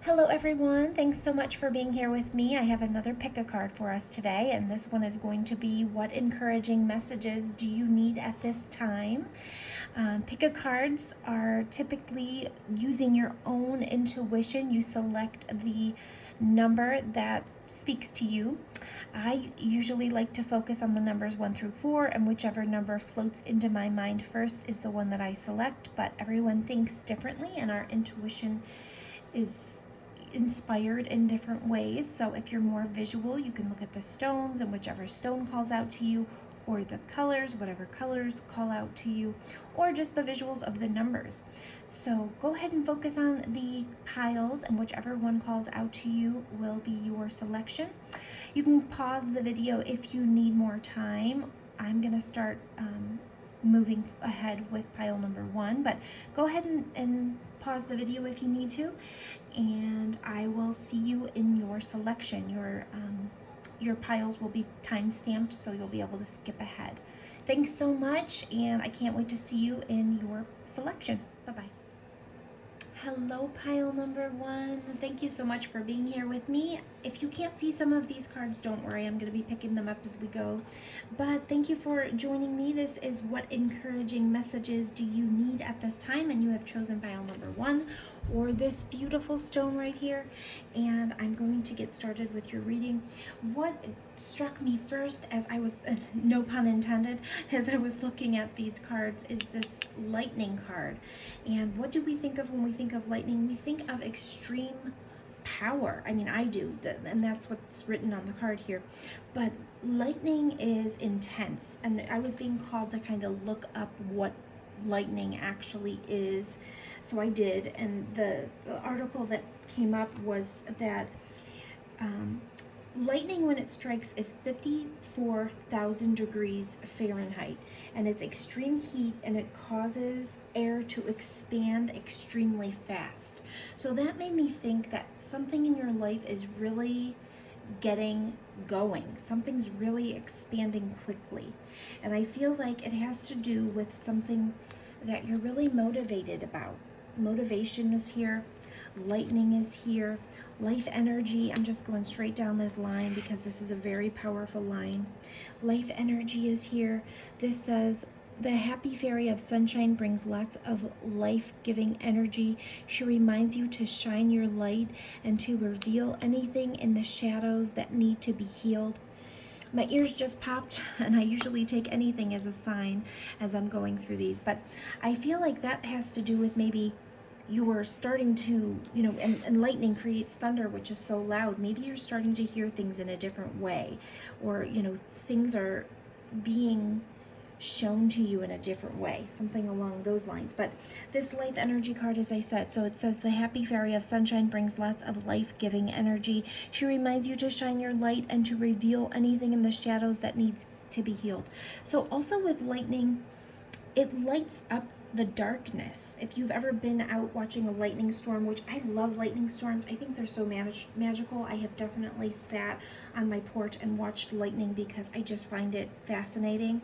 Hello everyone, thanks so much for being here with me. I have another pick a card for us today, and this one is going to be what encouraging messages do you need at this time? Pick a cards are typically using your own intuition. You select the number that speaks to you. I usually like to focus on the numbers 1 through 4, and whichever number floats into my mind first is the one that I select, but everyone thinks differently, and our intuition is inspired in different ways. So if you're more visual, you can look at the stones and whichever stone calls out to you, or the colors, whatever colors call out to you, or just the visuals of the numbers. So go ahead and focus on the piles, and whichever one calls out to you will be your selection. You can pause the video if you need more time. I'm going to start moving ahead with pile number 1, but go ahead and pause the video if you need to, and I will see you in your selection. Your piles will be time stamped, so you'll be able to skip ahead. Thanks so much, and I can't wait to see you in your selection. Bye-bye. Hello, pile number 1. Thank you so much for being here with me. If you can't see some of these cards, don't worry. I'm going to be picking them up as we go. But thank you for joining me. This is what encouraging messages do you need at this time? And you have chosen pile number 1, or this beautiful stone right here. And I'm going to get started with your reading. What struck me first as I was, no pun intended, as I was looking at these cards is this lightning card. And what do we think of when we think of lightning? We think of extreme power. I mean, I do, and that's what's written on the card here. But lightning is intense, and I was being called to kind of look up what lightning actually is, so I did. And the article that came up was that lightning, when it strikes, is 54,000 degrees Fahrenheit, and it's extreme heat, and it causes air to expand extremely fast. So that made me think that something in your life is really getting going. Something's really expanding quickly. And I feel like it has to do with something that you're really motivated about. Motivation is here. Lightning is here. Life energy, I'm just going straight down this line because this is a very powerful line. Life energy is here. This says, the happy fairy of sunshine brings lots of life-giving energy. She reminds you to shine your light and to reveal anything in the shadows that need to be healed. My ears just popped, and I usually take anything as a sign as I'm going through these, but I feel like that has to do with maybe you are starting to, and lightning creates thunder, which is so loud. Maybe you're starting to hear things in a different way, or, things are being shown to you in a different way, something along those lines. But this life energy card, as I said, so it says the happy fairy of sunshine brings lots of life-giving energy. She reminds you to shine your light and to reveal anything in the shadows that needs to be healed. So also with lightning, it lights up the darkness. If you've ever been out watching a lightning storm, which I love lightning storms, I think they're so magical. I have definitely sat on my porch and watched lightning because I just find it fascinating.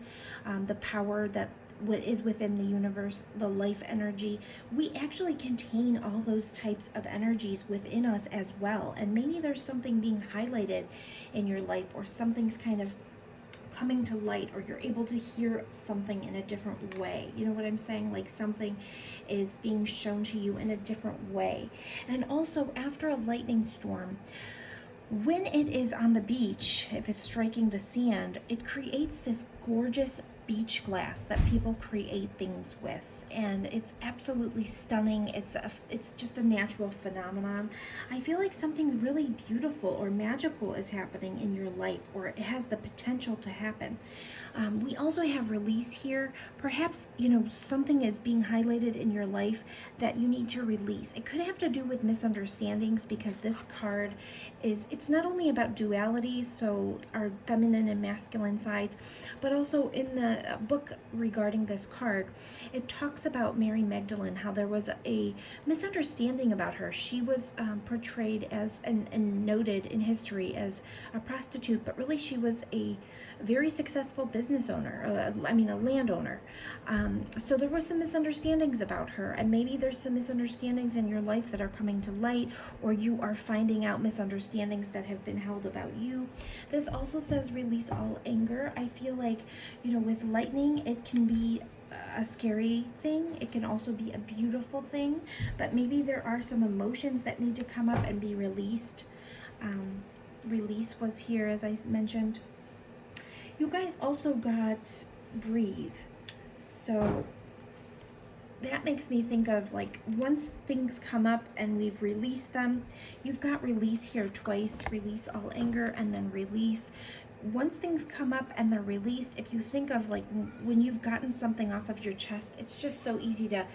The power that is within the universe, the life energy. We actually contain all those types of energies within us as well. And maybe there's something being highlighted in your life, or something's kind of coming to light, or you're able to hear something in a different way. You know what I'm saying? Like something is being shown to you in a different way. And also, after a lightning storm, when it is on the beach, if it's striking the sand, it creates this gorgeous beach glass that people create things with, and it's absolutely stunning. It's just a natural phenomenon. I feel like something really beautiful or magical is happening in your life, or it has the potential to happen. We also have release here. Perhaps, something is being highlighted in your life that you need to release. It could have to do with misunderstandings, because this card it's not only about dualities, so our feminine and masculine sides, but also in the book regarding this card, it talks about Mary Magdalene, how there was a misunderstanding about her. She was portrayed as and noted in history as a prostitute, but really she was a very successful business owner, a landowner. So there were some misunderstandings about her, and maybe there's some misunderstandings in your life that are coming to light, or you are finding out misunderstandings that have been held about you. This also says release all anger. I feel like, with lightning, it can be a scary thing. It can also be a beautiful thing, but maybe there are some emotions that need to come up and be released. Release was here, as I mentioned. You guys also got breathe. So that makes me think of, like, once things come up and we've released them, you've got release here twice, release all anger, and then release. Once things come up and they're released, if you think of, like, when you've gotten something off of your chest, it's just so easy to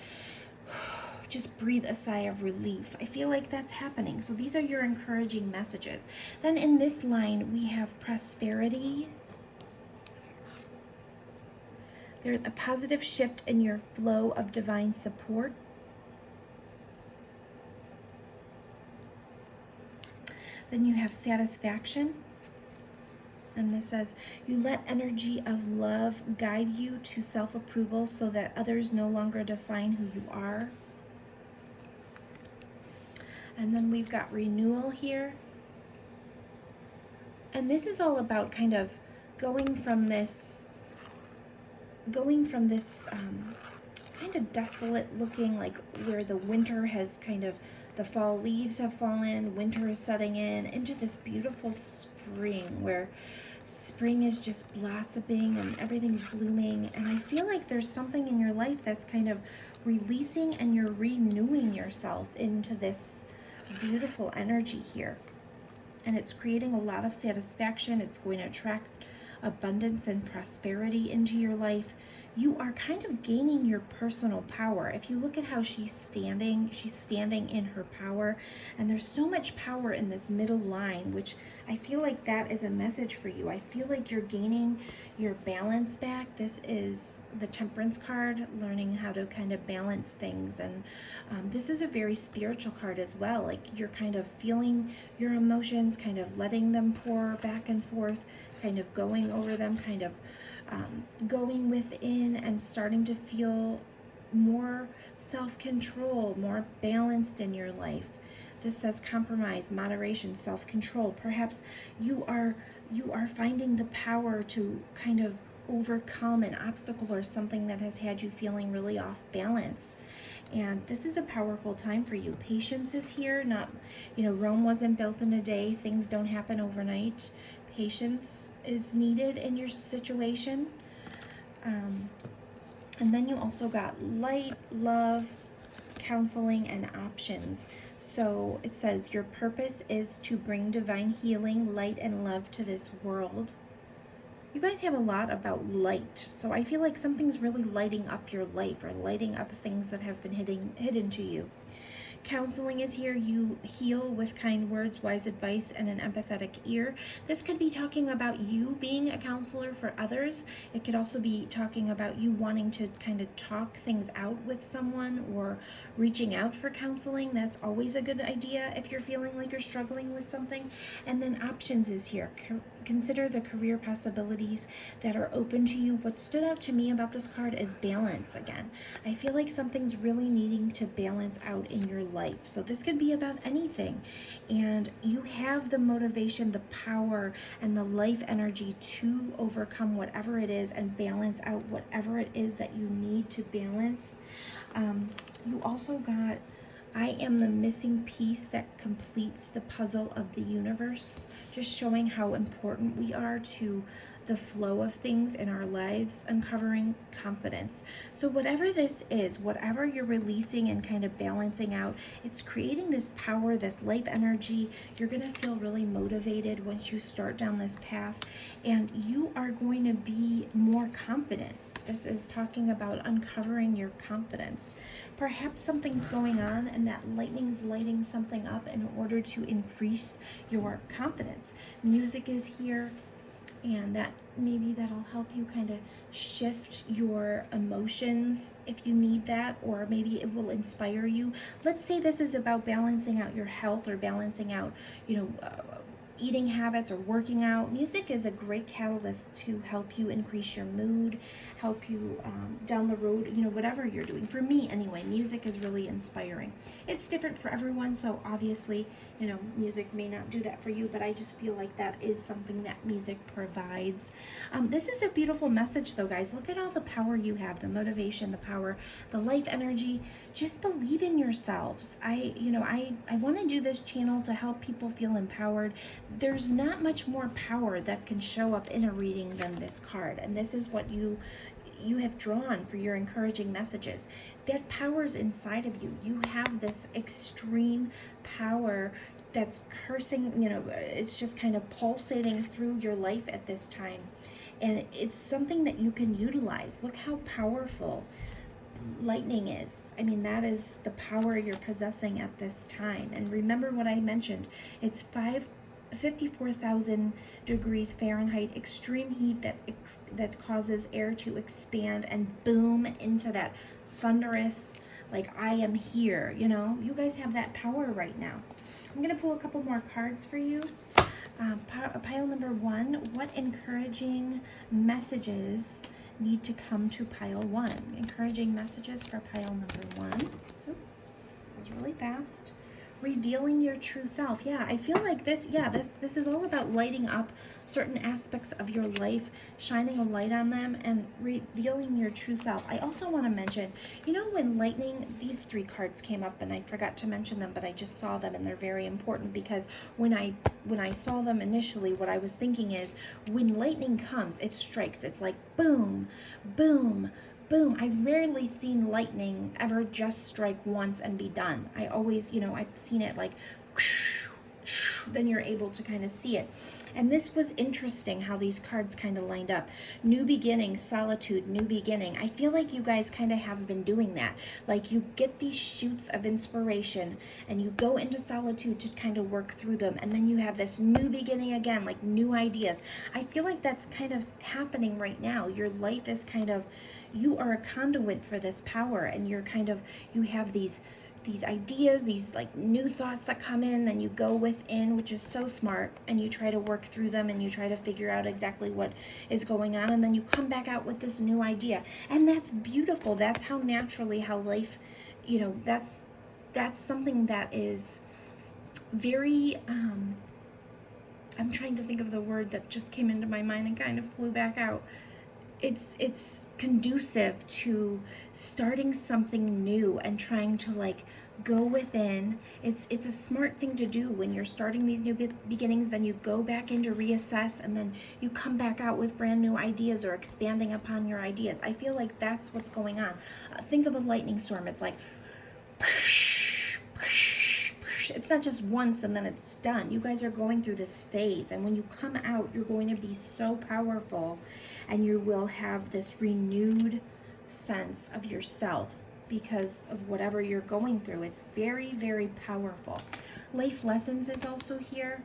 just breathe a sigh of relief. I feel like that's happening. So these are your encouraging messages. Then in this line, we have prosperity. There's a positive shift in your flow of divine support. Then you have satisfaction. And this says, you let energy of love guide you to self-approval so that others no longer define who you are. And then we've got renewal here. And this is all about kind of going from this kind of desolate looking, like where the winter has kind of, the fall leaves have fallen, winter is setting in, into this beautiful spring where spring is just blossoming and everything's blooming. And I feel like there's something in your life that's kind of releasing, and you're renewing yourself into this beautiful energy here. And it's creating a lot of satisfaction. It's going to attract abundance and prosperity into your life. You are kind of gaining your personal power. If you look at how she's standing in her power, and there's so much power in this middle line, which I feel like that is a message for you. I feel like you're gaining your balance back. This is the Temperance card, learning how to kind of balance things. And this is a very spiritual card as well. Like, you're kind of feeling your emotions, kind of letting them pour back and forth, kind of going over them, kind of going within and starting to feel more self-control, more balanced in your life. This says compromise, moderation, self-control. Perhaps you are finding the power to kind of overcome an obstacle or something that has had you feeling really off balance. And this is a powerful time for you. Patience is here. Not, Rome wasn't built in a day. Things don't happen overnight. Patience is needed in your situation. And then you also got light, love, counseling, and options. So it says your purpose is to bring divine healing, light, and love to this world. You guys have a lot about light. So I feel like something's really lighting up your life, or lighting up things that have been hidden to you. Counseling is here. You heal with kind words, wise advice, and an empathetic ear. This could be talking about you being a counselor for others. It could also be talking about you wanting to kind of talk things out with someone, or reaching out for counseling. That's always a good idea if you're feeling like you're struggling with something. And then options is here. Consider the career possibilities that are open to you. What stood out to me about this card is balance again. I feel like something's really needing to balance out in your life. So this could be about anything. And you have the motivation, the power, and the life energy to overcome whatever it is and balance out whatever it is that you need to balance. You also got, I am the missing piece that completes the puzzle of the universe, just showing how important we are to the flow of things in our lives, uncovering confidence. So whatever this is, whatever you're releasing and kind of balancing out, it's creating this power, this life energy. You're going to feel really motivated once you start down this path, and you are going to be more confident. This is talking about uncovering your confidence. Perhaps something's going on and that lightning's lighting something up in order to increase your confidence. Music is here, and that'll help you kind of shift your emotions if you need that, or maybe it will inspire you. Let's say this is about balancing out your health, or balancing out, eating habits or working out, music is a great catalyst to help you increase your mood, help you down the road, whatever you're doing. For me, anyway, music is really inspiring. It's different for everyone, so obviously, music may not do that for you, but I just feel like that is something that music provides. This is a beautiful message, though, guys. Look at all the power you have, the motivation, the power, the life energy. Just believe in yourselves. I want to do this channel to help people feel empowered. There's not much more power that can show up in a reading than this card, and this is what you have drawn for your encouraging messages. That power's inside of you. You have this extreme power that's cursing, it's just kind of pulsating through your life at this time. And it's something that you can utilize. Look how powerful lightning is. I mean, that is the power you're possessing at this time. And remember what I mentioned. It's 54,000 degrees Fahrenheit, extreme heat that causes air to expand and boom into that thunderous, like, I am here. You guys have that power right now. I'm going to pull a couple more cards for you. Pile number 1, what encouraging messages need to come to pile 1? Encouraging messages for pile number 1. That was really fast. Revealing your true self. Yeah, I feel like this is all about lighting up certain aspects of your life, shining a light on them, and revealing your true self. I also want to mention, when lightning, these 3 cards came up, and I forgot to mention them, but I just saw them, and they're very important, because when I saw them initially, what I was thinking is, when lightning comes, it strikes. It's like boom, boom, boom. I've rarely seen lightning ever just strike once and be done. I always, I've seen it like, then you're able to kind of see it. And this was interesting how these cards kind of lined up. New beginning, solitude, new beginning. I feel like you guys kind of have been doing that. Like, you get these shoots of inspiration and you go into solitude to kind of work through them. And then you have this new beginning again, like new ideas. I feel like that's kind of happening right now. Your life is kind of, you are a conduit for this power, and you have these ideas, these like new thoughts that come in, then you go within, which is so smart, and you try to work through them, and you try to figure out exactly what is going on, and then you come back out with this new idea. And that's beautiful. That's how naturally, how life, that's something that is very, I'm trying to think of the word that just came into my mind and kind of flew back out. It's conducive to starting something new and trying to like go within. It's a smart thing to do when you're starting these new beginnings. Then you go back in to reassess, and then you come back out with brand new ideas or expanding upon your ideas. I feel like that's what's going on. Think of a lightning storm. It's like it's not just once and then it's done. You guys are going through this phase, and when you come out, you're going to be so powerful, and you will have this renewed sense of yourself because of whatever you're going through. It's very, very powerful. Life lessons is also here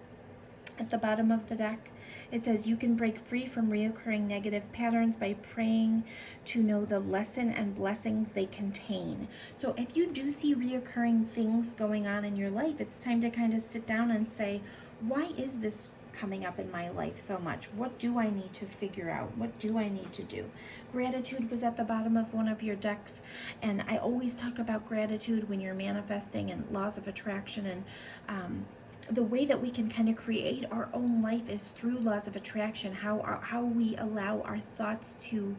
at the bottom of the deck. It says you can break free from reoccurring negative patterns by praying to know the lesson and blessings they contain. So if you do see reoccurring things going on in your life, it's time to kind of sit down and say, why is this coming up in my life so much? What do I need to figure out? What do I need to do? Gratitude was at the bottom of one of your decks, and I always talk about gratitude when you're manifesting and laws of attraction, and the way that we can kind of create our own life is through laws of attraction, how we allow our thoughts to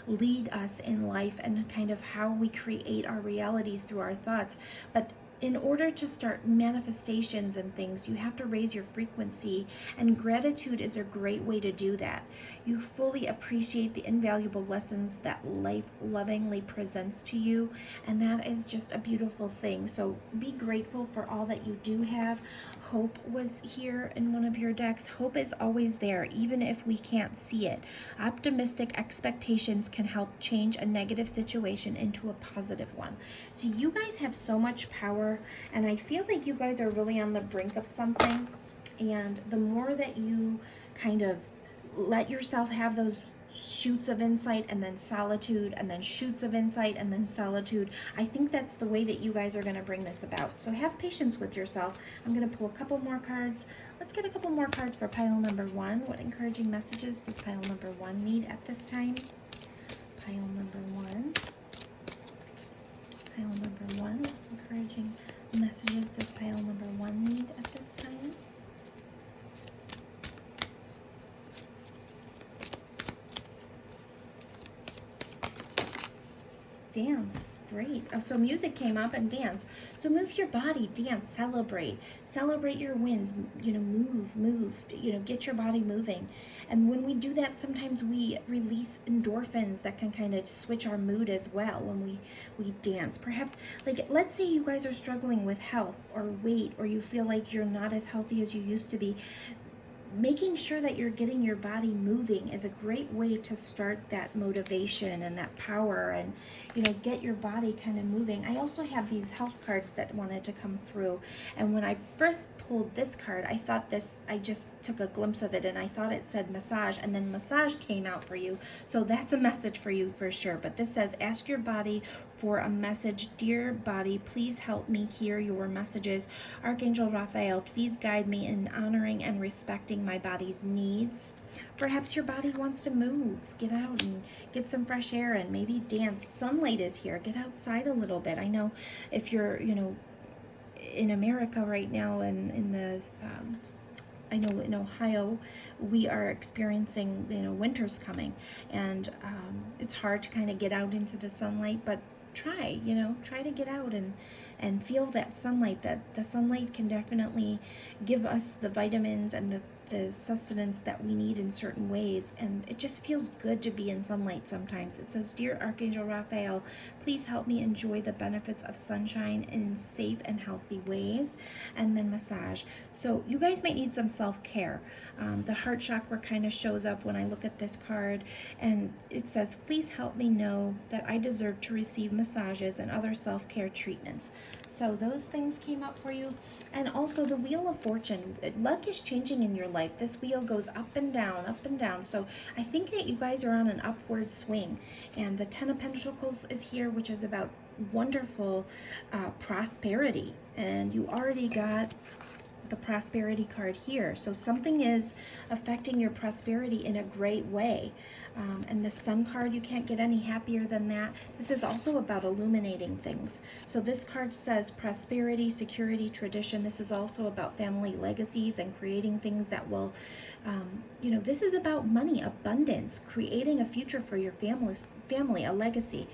lead us in life, and kind of how we create our realities through our thoughts. But in order to start manifestations and things, you have to raise your frequency, and gratitude is a great way to do that. You fully appreciate the invaluable lessons that life lovingly presents to you, and that is just a beautiful thing. So be grateful for all that you do have. Hope was here in one of your decks. Hope is always there, even if we can't see it. Optimistic expectations can help change a negative situation into a positive one. So you guys have so much power, and I feel like you guys are really on the brink of something. And the more that you kind of let yourself have those shoots of insight and then solitude and then shoots of insight and then solitude. I think that's the way that you guys are going to bring this about. So have patience with yourself. I'm going to pull a couple more cards. Let's get a couple more cards for pile number 1. What encouraging messages does pile number 1 need at this time? Pile number 1. Pile number 1. What encouraging messages does pile number 1 need at this time? Dance. Great. Oh, so music came up and dance. So move your body, dance, celebrate. Celebrate your wins. Move. Get your body moving. And when we do that, sometimes we release endorphins that can kind of switch our mood as well when we dance. Perhaps, like, let's say you guys are struggling with health or weight, or you feel like you're not as healthy as you used to be. Making sure that you're getting your body moving is a great way to start that motivation and that power, and get your body kind of moving. I also have these health cards that wanted to come through, and when I first pulled this card, I just took a glimpse of it and I thought it said massage, and then massage came out for you. So that's a message for you for sure. But this says, ask your body for a message. Dear body, please help me hear your messages. Archangel Raphael, please guide me in honoring and respecting my body's needs. Perhaps your body wants to move. Get out and get some fresh air and maybe dance. Sunlight is here. Get outside a little bit. I know if you're, in America right now, and I know in Ohio, we are experiencing, winter's coming, and it's hard to kind of get out into the sunlight, but try to get out and feel that sunlight. That the sunlight can definitely give us the vitamins and the sustenance that we need in certain ways, and it just feels good to be in sunlight sometimes. It says, dear Archangel Raphael, please help me enjoy the benefits of sunshine in safe and healthy ways. And then massage. So you guys might need some self-care. The heart chakra kind of shows up when I look at this card, and it says, please help me know that I deserve to receive massages and other self-care treatments. So those things came up for you. And also the Wheel of Fortune. Luck is changing in your life. This wheel goes up and down, up and down. So I think that you guys are on an upward swing. And the Ten of Pentacles is here, which is about wonderful prosperity. And you already got the prosperity card here. So something is affecting your prosperity in a great way. And the Sun card, you can't get any happier than that. This is also about illuminating things. So this card says prosperity, security, tradition. This is also about family legacies and creating things that will, this is about money, abundance, creating a future for your family, a legacy.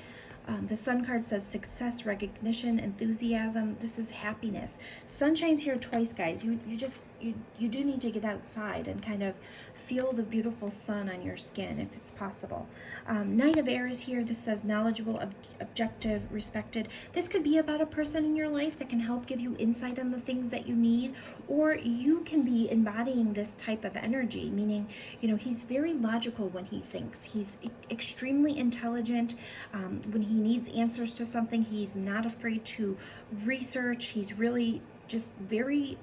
The Sun card says success, recognition, enthusiasm. This is happiness. Sunshine's here twice, guys. You do need to get outside and kind of feel the beautiful sun on your skin if it's possible. Knight of Air is here. This says knowledgeable, objective, respected. This could be about a person in your life that can help give you insight on the things that you need, or you can be embodying this type of energy, meaning, he's very logical when he thinks. He's extremely intelligent. When he needs answers to something, he's not afraid to research. He's really just very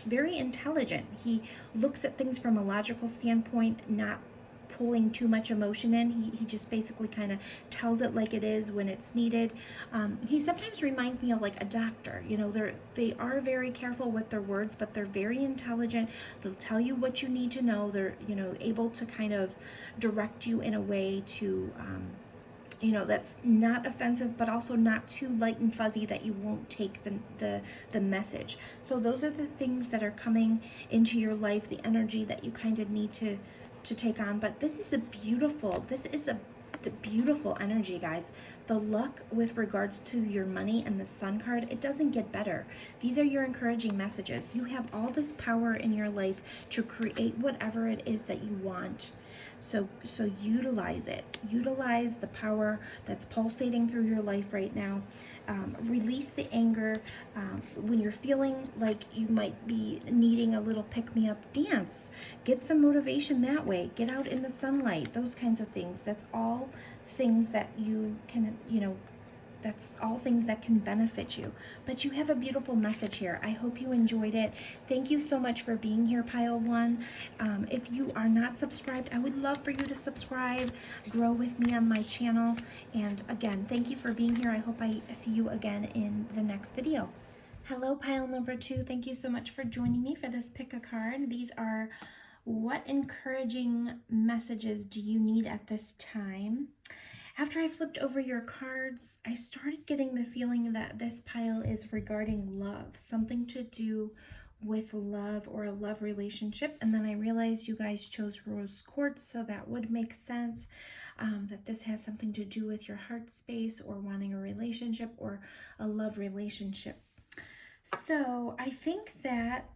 intelligent. He looks at things from a logical standpoint, not pulling too much emotion in. He just basically kind of tells it like it is when it's needed. He sometimes reminds me of like a doctor. They are very careful with their words, but they're very intelligent. They'll tell you what you need to know. They're able to kind of direct you in a way to that's not offensive, but also not too light and fuzzy that you won't take the message. So those are the things that are coming into your life, the energy that you kind of need to take on. But this is the beautiful energy, guys. The luck with regards to your money and the Sun card, it doesn't get better. These are your encouraging messages. You have all this power in your life to create whatever it is that you want. So utilize it. Utilize the power that's pulsating through your life right now. Release the anger. When you're feeling like you might be needing a little pick-me-up, dance. Get some motivation that way. Get out in the sunlight. Those kinds of things. That's all things that you can, That's all things that can benefit you. But you have a beautiful message here. I hope you enjoyed it. Thank you so much for being here, Pile 1. If you are not subscribed, I would love for you to subscribe, grow with me on my channel. And again, thank you for being here. I hope I see you again in the next video. Hello, pile number 2. Thank you so much for joining me for this pick a card. These are what encouraging messages do you need at this time? After I flipped over your cards, I started getting the feeling that this pile is regarding love, something to do with love or a love relationship. And then I realized you guys chose rose quartz, so that would make sense. That this has something to do with your heart space or wanting a relationship or a love relationship. So I think that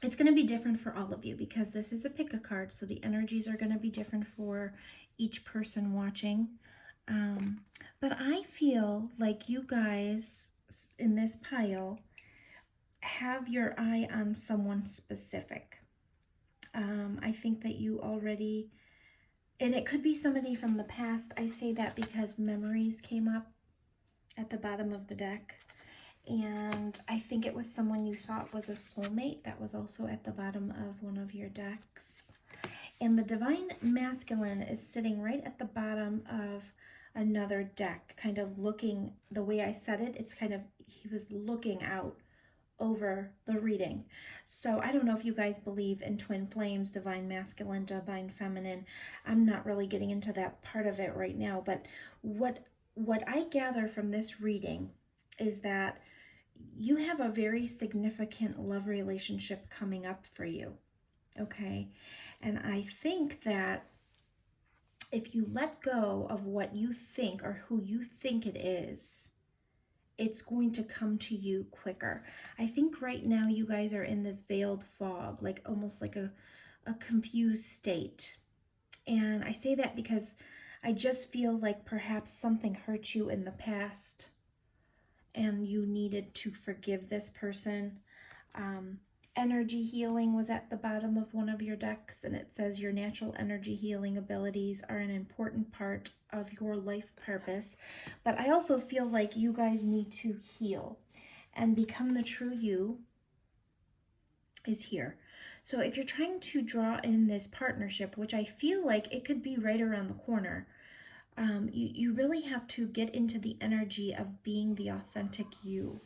it's going to be different for all of you because this is a pick a card, so the energies are going to be different for each person watching. But I feel like you guys in this pile have your eye on someone specific. I think that you already, and it could be somebody from the past. I say that because memories came up at the bottom of the deck. And I think it was someone you thought was a soulmate that was also at the bottom of one of your decks. And the Divine Masculine is sitting right at the bottom of another deck, kind of looking, the way I said it, it's kind of, he was looking out over the reading. So I don't know if you guys believe in twin flames, Divine Masculine, Divine Feminine. I'm not really getting into that part of it right now, but what I gather from this reading is that you have a very significant love relationship coming up for you, okay? And I think that if you let go of what you think or who you think it is, it's going to come to you quicker. I think right now you guys are in this veiled fog, like almost like a confused state. And I say that because I just feel like perhaps something hurt you in the past and you needed to forgive this person. Energy healing was at the bottom of one of your decks, and it says your natural energy healing abilities are an important part of your life purpose. But I also feel like you guys need to heal and become the true you is here. So if you're trying to draw in this partnership, which I feel like it could be right around the corner, you really have to get into the energy of being the authentic you.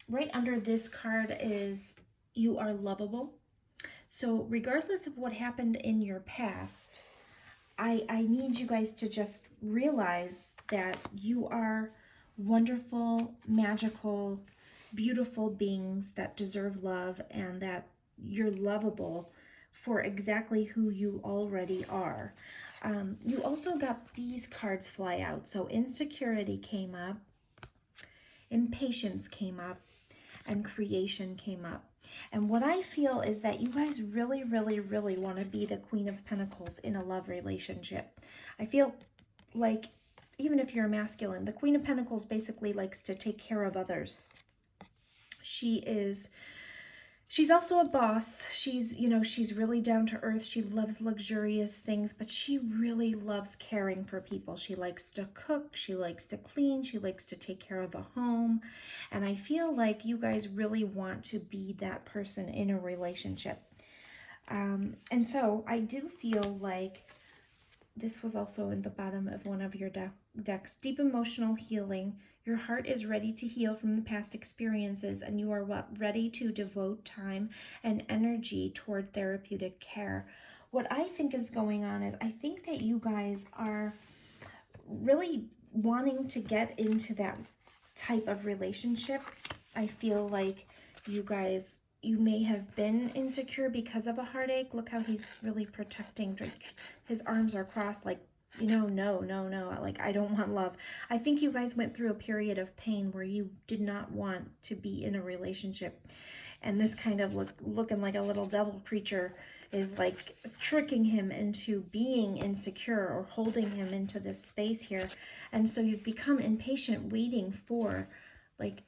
Right under this card is you are lovable. So regardless of what happened in your past, I need you guys to just realize that you are wonderful, magical, beautiful beings that deserve love, and that you're lovable for exactly who you already are. You also got these cards fly out. So insecurity came up, impatience came up, and creation came up. And what I feel is that you guys really, really, really want to be the Queen of Pentacles in a love relationship. I feel like even if you're a masculine, the Queen of Pentacles basically likes to take care of others. She's also a boss. She's really down to earth. She loves luxurious things, but she really loves caring for people. She likes to cook. She likes to clean. She likes to take care of a home. And I feel like you guys really want to be that person in a relationship. And so I do feel like this was also in the bottom of one of your decks. Deep emotional healing. Your heart is ready to heal from the past experiences, and you are ready to devote time and energy toward therapeutic care. What I think is going on is I think that you guys are really wanting to get into that type of relationship. I feel like you may have been insecure because of a heartache. Look how he's really protecting. His arms are crossed like, no, like, I don't want love. I think you guys went through a period of pain where you did not want to be in a relationship. And this kind of looking like a little devil creature is like tricking him into being insecure or holding him into this space here. And so you've become impatient, waiting for, like,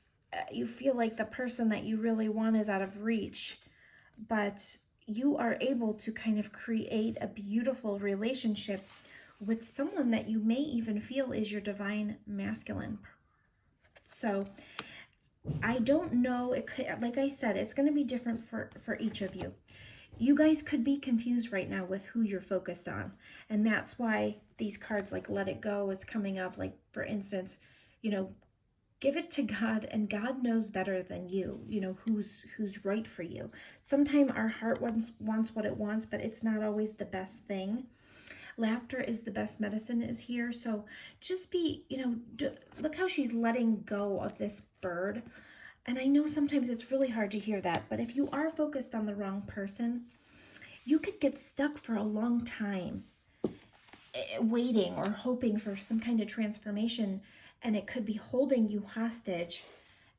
you feel like the person that you really want is out of reach. But you are able to kind of create a beautiful relationship with someone that you may even feel is your divine masculine. So I don't know, it could, like I said, it's going to be different for each of you. You guys could be confused right now with who you're focused on. And that's why these cards like Let It Go is coming up. Like, for instance, you know, give it to God, and God knows better than you, you know, who's right for you. Sometimes our heart wants what it wants, but it's not always the best thing. Laughter is the best medicine is here. So just be, you know, look how she's letting go of this bird. And I know sometimes it's really hard to hear that, but if you are focused on the wrong person, you could get stuck for a long time waiting or hoping for some kind of transformation, and it could be holding you hostage.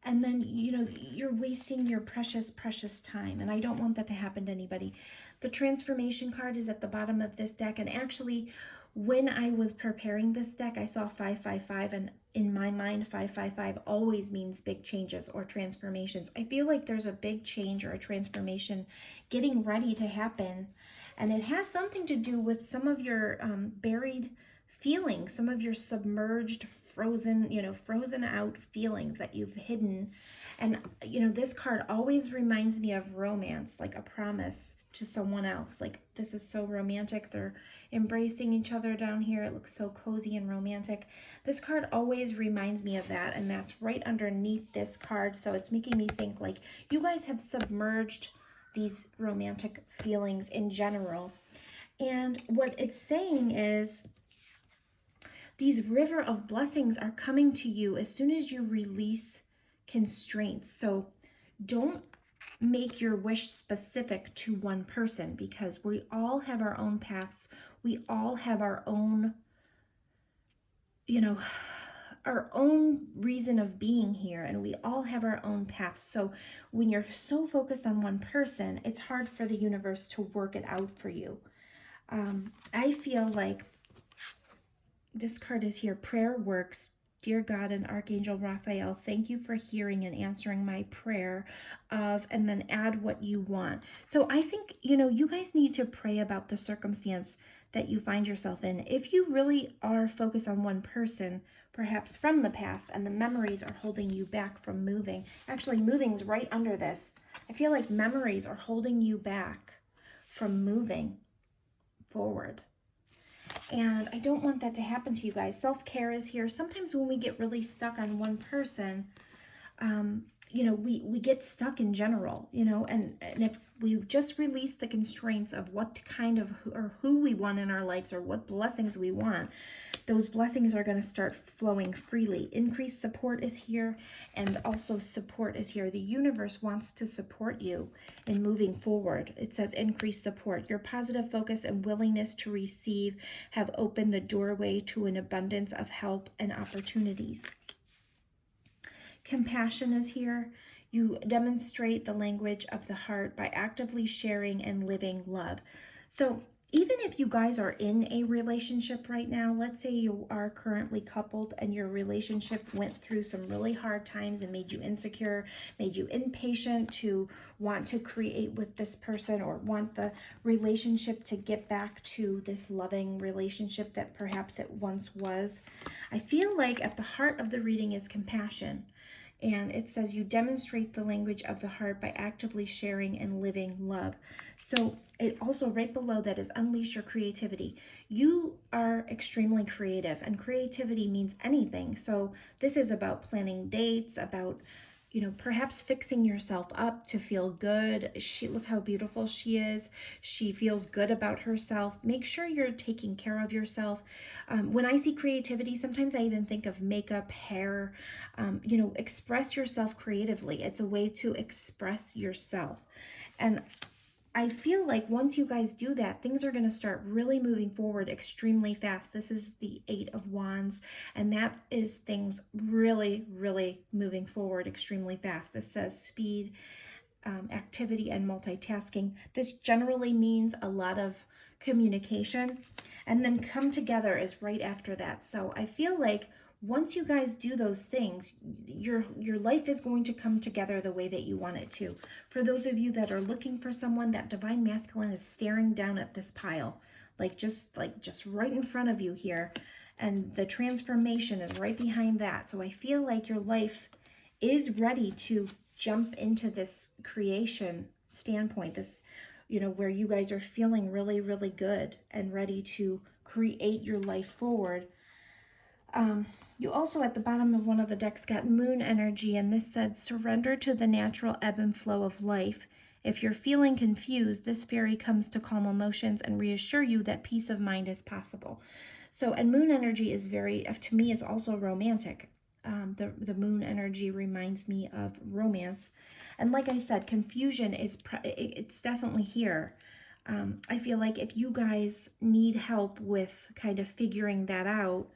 And then, you know, you're wasting your precious, precious time. And I don't want that to happen to anybody. The transformation card is at the bottom of this deck. And actually, when I was preparing this deck, I saw 555. And in my mind, 555 always means big changes or transformations. I feel like there's a big change or a transformation getting ready to happen. And it has something to do with some of your buried feelings, some of your submerged, frozen, you know, frozen out feelings that you've hidden. And, you know, this card always reminds me of romance, like a promise to someone else. Like, this is so romantic. They're embracing each other down here. It looks so cozy and romantic. This card always reminds me of that, and that's right underneath this card. So it's making me think like you guys have submerged these romantic feelings in general. And what it's saying is, these river of blessings are coming to you as soon as you release constraints. So don't make your wish specific to one person, because we all have our own paths. We all have our own, you know, our own reason of being here, and we all have our own paths. So when you're so focused on one person, it's hard for the universe to work it out for you. I feel like this card is here. Prayer works. Dear God and Archangel Raphael, thank you for hearing and answering my prayer of, and then add what you want. So I think, you know, you guys need to pray about the circumstance that you find yourself in. If you really are focused on one person, perhaps from the past, and the memories are holding you back from moving. Actually, moving's right under this. I feel like memories are holding you back from moving forward. And I don't want that to happen to you guys. Self-care is here. Sometimes when we get really stuck on one person, you know, we get stuck in general, you know, and if we just release the constraints of what kind of, or who we want in our lives, or what blessings we want, those blessings are going to start flowing freely. Increased support is here, and also support is here. The universe wants to support you in moving forward. It says increased support. Your positive focus and willingness to receive have opened the doorway to an abundance of help and opportunities. Compassion is here. You demonstrate the language of the heart by actively sharing and living love. So even if you guys are in a relationship right now, let's say you are currently coupled and your relationship went through some really hard times and made you insecure, made you impatient to want to create with this person, or want the relationship to get back to this loving relationship that perhaps it once was. I feel like at the heart of the reading is compassion. And it says you demonstrate the language of the heart by actively sharing and living love. So it also, right below that, is unleash your creativity. You are extremely creative, and creativity means anything. So this is about planning dates, about, you know, perhaps fixing yourself up to feel good. Look how beautiful she is. She feels good about herself. Make sure you're taking care of yourself. When I see creativity, sometimes I even think of makeup, hair. You know, express yourself creatively. It's a way to express yourself. And I feel like once you guys do that, things are going to start really moving forward extremely fast. This is the 8 of Wands, and that is things really, really moving forward extremely fast. This says speed, activity, and multitasking. This generally means a lot of communication, and then come together is right after that. So I feel like once you guys do those things, your life is going to come together the way that you want it to. For those of you that are looking for someone, that divine masculine is staring down at this pile. just right in front of you here. And the transformation is right behind that. So I feel like your life is ready to jump into this creation standpoint, this, where you guys are feeling really, really good and ready to create your life forward. You also, at the bottom of one of the decks, got moon energy, and this said, surrender to the natural ebb and flow of life. If you're feeling confused, this fairy comes to calm emotions and reassure you that peace of mind is possible. So, and moon energy is to me, it's also romantic. The moon energy reminds me of romance. And like I said, confusion it's definitely here. I feel like if you guys need help with kind of figuring that out,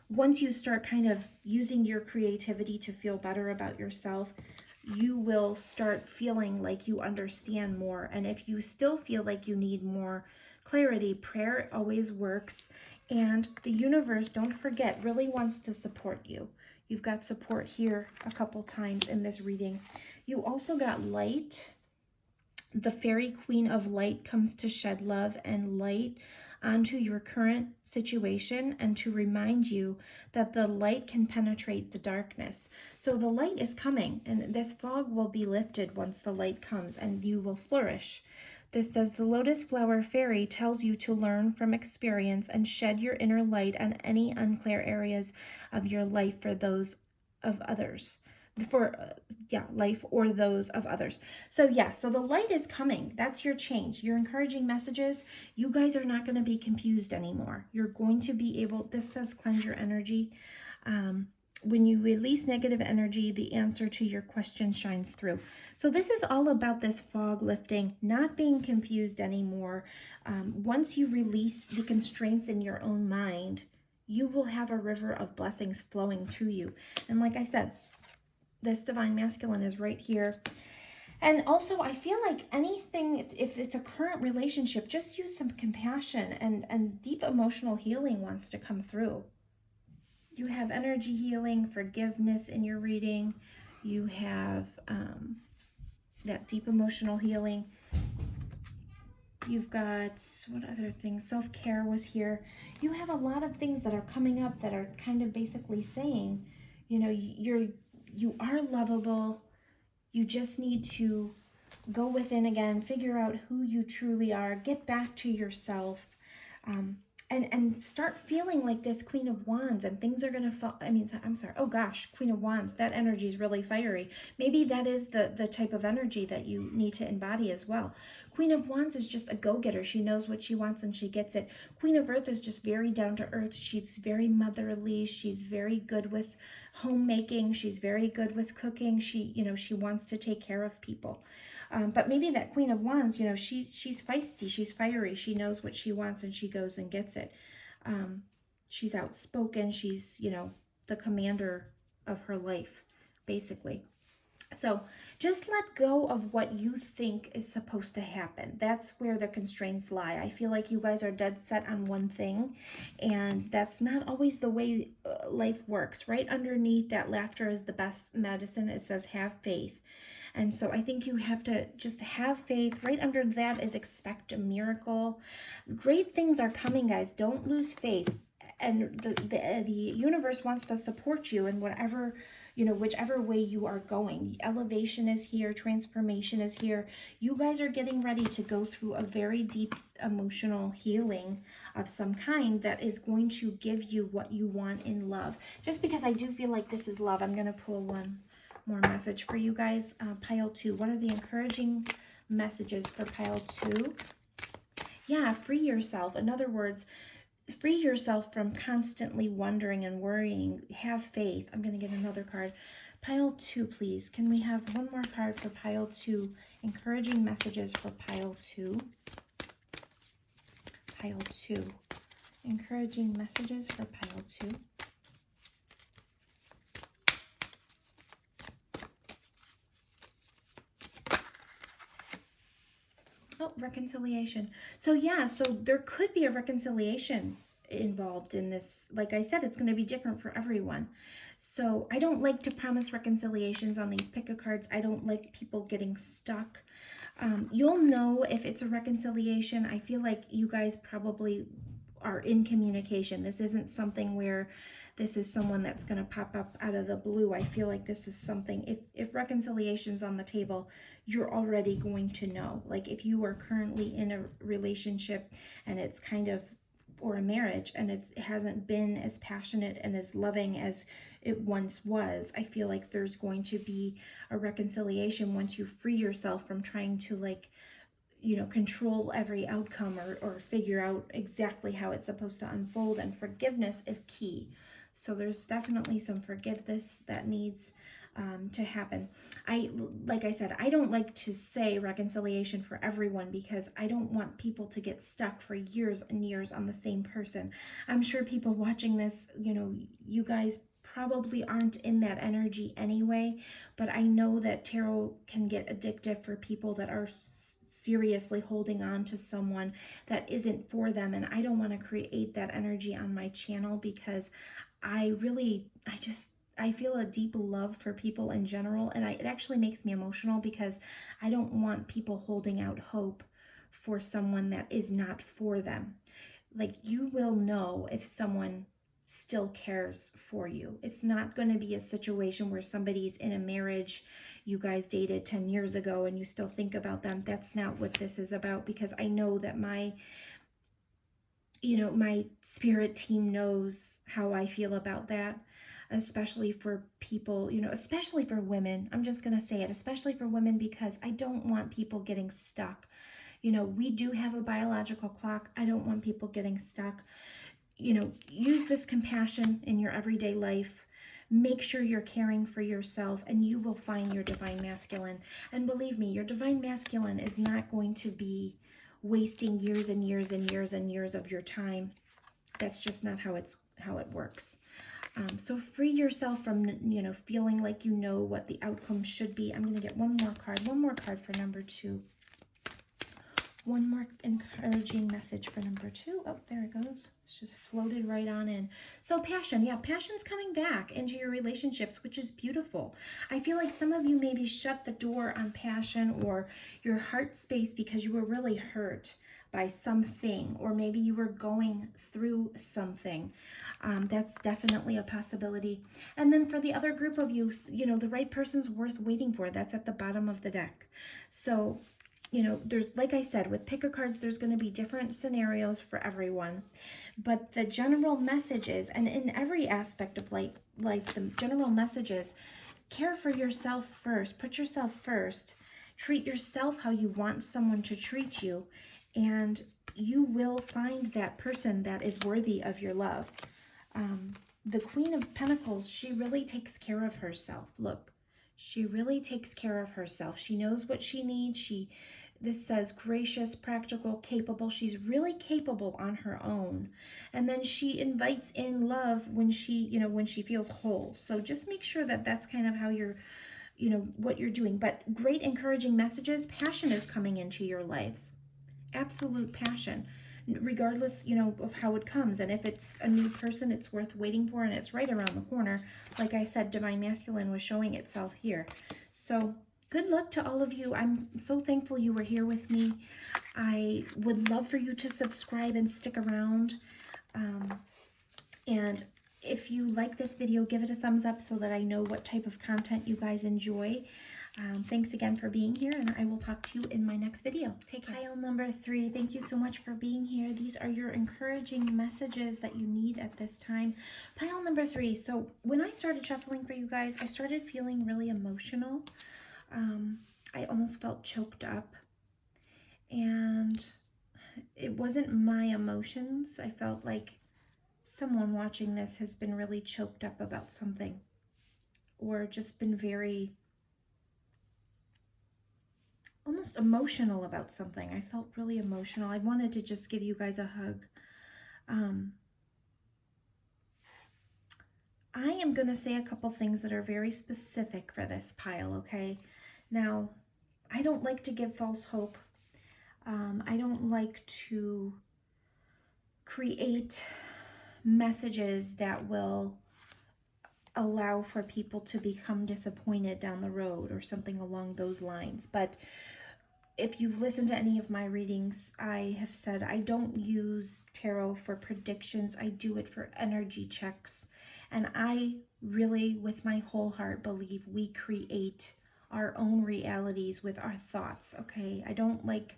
once you start kind of using your creativity to feel better about yourself, you will start feeling like you understand more. And if you still feel like you need more clarity, prayer always works. And the universe, don't forget, really wants to support you. You've got support here a couple times in this reading. You also got light. The fairy queen of light comes to shed love and light onto your current situation and to remind you that the light can penetrate the darkness. So the light is coming, and this fog will be lifted once the light comes, and you will flourish. This says the lotus flower fairy tells you to learn from experience and shed your inner light on any unclear areas of your life for those of others. Life or those of others. So the light is coming. That's your change. Your encouraging messages. You guys are not going to be confused anymore. You're going to be able, this says cleanse your energy. When you release negative energy, the answer to your question shines through. So this is all about this fog lifting, not being confused anymore. Once you release the constraints in your own mind, you will have a river of blessings flowing to you. And like I said, this divine masculine is right here. And also, I feel like anything, if it's a current relationship, just use some compassion, and deep emotional healing wants to come through. You have energy healing, forgiveness in your reading. You have that deep emotional healing. You've got, what other things? Self-care was here. You have a lot of things that are coming up that are kind of basically saying, you are lovable. You just need to go within again, figure out who you truly are, get back to yourself, and start feeling like this Queen of Wands, and things are going to fall. Queen of Wands, that energy is really fiery. Maybe that is the type of energy that you need to embody as well. Queen of Wands is just a go-getter. She knows what she wants and she gets it. Queen of Earth is just very down to earth. She's very motherly. She's very good with homemaking. She's very good with cooking. She wants to take care of people. But maybe that Queen of Wands, she's feisty, she's fiery, she knows what she wants and she goes and gets it. She's outspoken, she's, the commander of her life, basically. So just let go of what you think is supposed to happen. That's where the constraints lie. I feel like you guys are dead set on one thing, and that's not always the way life works. Right underneath that, laughter is the best medicine. It says have faith. And so I think you have to just have faith. Right under that is expect a miracle. Great things are coming, guys. Don't lose faith. And the universe wants to support you in whatever, whichever way you are going. Elevation is here. Transformation is here. You guys are getting ready to go through a very deep emotional healing of some kind that is going to give you what you want in love. Just because I do feel like this is love, I'm going to pull one more message for you guys. Pile 2. What are the encouraging messages for pile 2? Yeah, free yourself. In other words, free yourself from constantly wondering and worrying. Have faith. I'm going to get another card. Pile 2, please. Can we have one more card for pile 2? Encouraging messages for pile 2. Pile 2. Encouraging messages for pile 2. Oh, reconciliation. So there could be a reconciliation involved in this. Like I said, it's going to be different for everyone. So I don't like to promise reconciliations on these pick a cards. I don't like people getting stuck. You'll know if it's a reconciliation. I feel like you guys probably are in communication. This isn't something where this is someone that's going to pop up out of the blue. I feel like this is something, if reconciliation's on the table, you're already going to know. Like if you are currently in a relationship and it's kind of, or a marriage, and it hasn't been as passionate and as loving as it once was, I feel like there's going to be a reconciliation once you free yourself from trying to, like, control every outcome, or figure out exactly how it's supposed to unfold. And forgiveness is key. So there's definitely some forgiveness that needs to happen. Like I said, I don't like to say reconciliation for everyone because I don't want people to get stuck for years and years on the same person. I'm sure people watching this, you guys probably aren't in that energy anyway, but I know that tarot can get addictive for people that are seriously holding on to someone that isn't for them, and I don't want to create that energy on my channel because I feel a deep love for people in general, and it actually makes me emotional because I don't want people holding out hope for someone that is not for them. Like, you will know if someone still cares for you. It's not going to be a situation where somebody's in a marriage, you guys dated 10 years ago and you still think about them. That's not what this is about, because I know that my spirit team knows how I feel about that, especially for people, especially for women. I'm just going to say it, especially for women, because I don't want people getting stuck. We do have a biological clock. I don't want people getting stuck. Use this compassion in your everyday life. Make sure you're caring for yourself, and you will find your divine masculine. And believe me, your divine masculine is not going to be wasting years and years and years and years of your time. That's just not how it works. So free yourself from, feeling like you know what the outcome should be. I'm going to get one more card for number 2. One more encouraging message for number 2. Oh, there it goes. It's just floated right on in. So passion. Yeah, passion's coming back into your relationships, which is beautiful. I feel like some of you maybe shut the door on passion or your heart space because you were really hurt by something, or maybe you were going through something. That's definitely a possibility. And then for the other group of you, the right person's worth waiting for. That's at the bottom of the deck. So there's, like I said, with pick a cards, there's going to be different scenarios for everyone. But the general message is, and in every aspect of life, the general message is, care for yourself first. Put yourself first. Treat yourself how you want someone to treat you. And you will find that person that is worthy of your love. The Queen of Pentacles, she really takes care of herself. Look, she really takes care of herself. She knows what she needs. This says gracious, practical, capable. She's really capable on her own. And then she invites in love when she feels whole. So just make sure that that's kind of how you're, what you're doing. But great encouraging messages. Passion is coming into your lives. Absolute passion, regardless, of how it comes. And if it's a new person, it's worth waiting for, and it's right around the corner. Like I said, divine masculine was showing itself here. So good luck to all of you. I'm so thankful you were here with me. I would love for you to subscribe and stick around. And if you like this video, give it a thumbs up so that I know what type of content you guys enjoy. Thanks again for being here, and I will talk to you in my next video. Take care. Pile number 3, thank you so much for being here. These are your encouraging messages that you need at this time. Pile number 3. So when I started shuffling for you guys, I started feeling really emotional. I almost felt choked up, and it wasn't my emotions. I felt like someone watching this has been really choked up about something, or just been very almost emotional about something. I felt really emotional. I wanted to just give you guys a hug. I am going to say a couple things that are very specific for this pile, okay? Now, I don't like to give false hope. I don't like to create messages that will allow for people to become disappointed down the road or something along those lines. But if you've listened to any of my readings, I have said I don't use tarot for predictions. I do it for energy checks. And I really, with my whole heart, believe we create our own realities with our thoughts, okay? I don't like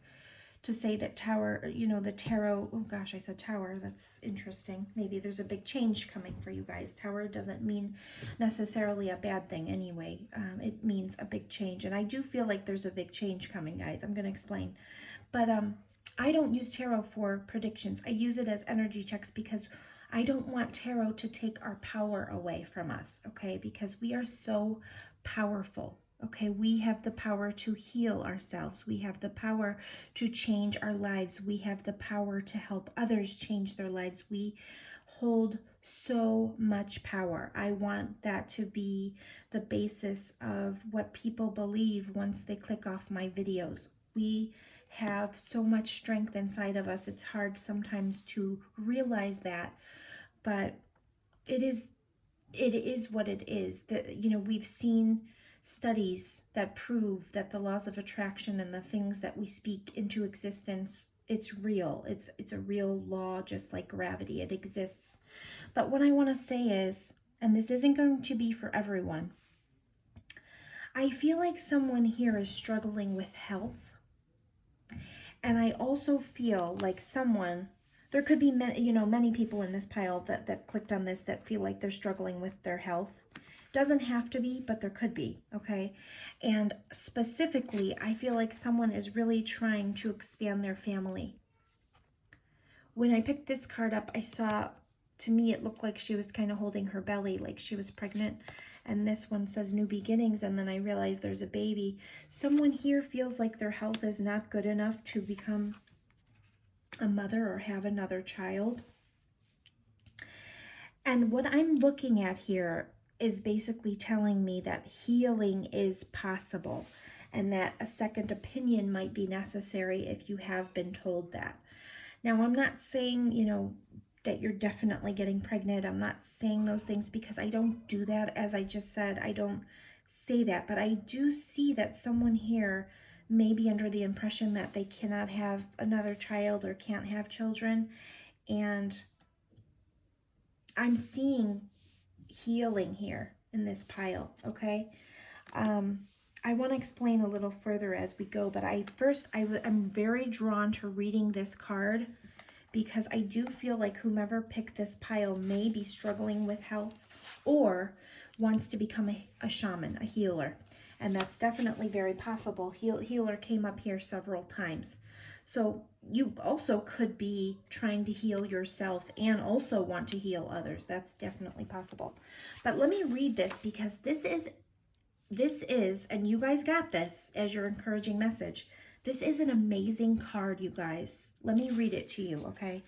to say that the tarot, oh gosh, I said tower, that's interesting. Maybe there's a big change coming for you guys. Tower doesn't mean necessarily a bad thing anyway. It means a big change. And I do feel like there's a big change coming, guys. I'm going to explain. But I don't use tarot for predictions. I use it as energy checks because I don't want tarot to take our power away from us, okay? Because we are so powerful. Okay, we have the power to heal ourselves. We have the power to change our lives. We have the power to help others change their lives. We hold so much power. I want that to be the basis of what people believe once they click off my videos. We have so much strength inside of us. It's hard sometimes to realize that, but it is what it is. That, we've seen studies that prove that the laws of attraction and the things that we speak into existence, it's real. It's a real law, just like gravity. It exists. But what I want to say is, and this isn't going to be for everyone, I feel like someone here is struggling with health. And I also feel like there could be many people in this pile that clicked on this that feel like they're struggling with their health. Doesn't have to be, but there could be, okay? And specifically, I feel like someone is really trying to expand their family. When I picked this card up, to me, it looked like she was kind of holding her belly, like she was pregnant. And this one says new beginnings, and then I realized there's a baby. Someone here feels like their health is not good enough to become a mother or have another child. And what I'm looking at here is basically telling me that healing is possible and that a second opinion might be necessary if you have been told that. Now, I'm not saying, that you're definitely getting pregnant. I'm not saying those things because I don't do that. As I just said, I don't say that, but I do see that someone here may be under the impression that they cannot have another child or can't have children. And I'm seeing healing here in this pile, okay? I want to explain a little further as we go, but I'm very drawn to reading this card because I do feel like whomever picked this pile may be struggling with health or wants to become a shaman, a healer. And that's definitely very possible. Healer came up here several times. So you also could be trying to heal yourself and also want to heal others. That's definitely possible. But let me read this because this is, and you guys got this as your encouraging message. This is an amazing card, you guys. Let me read it to you, okay?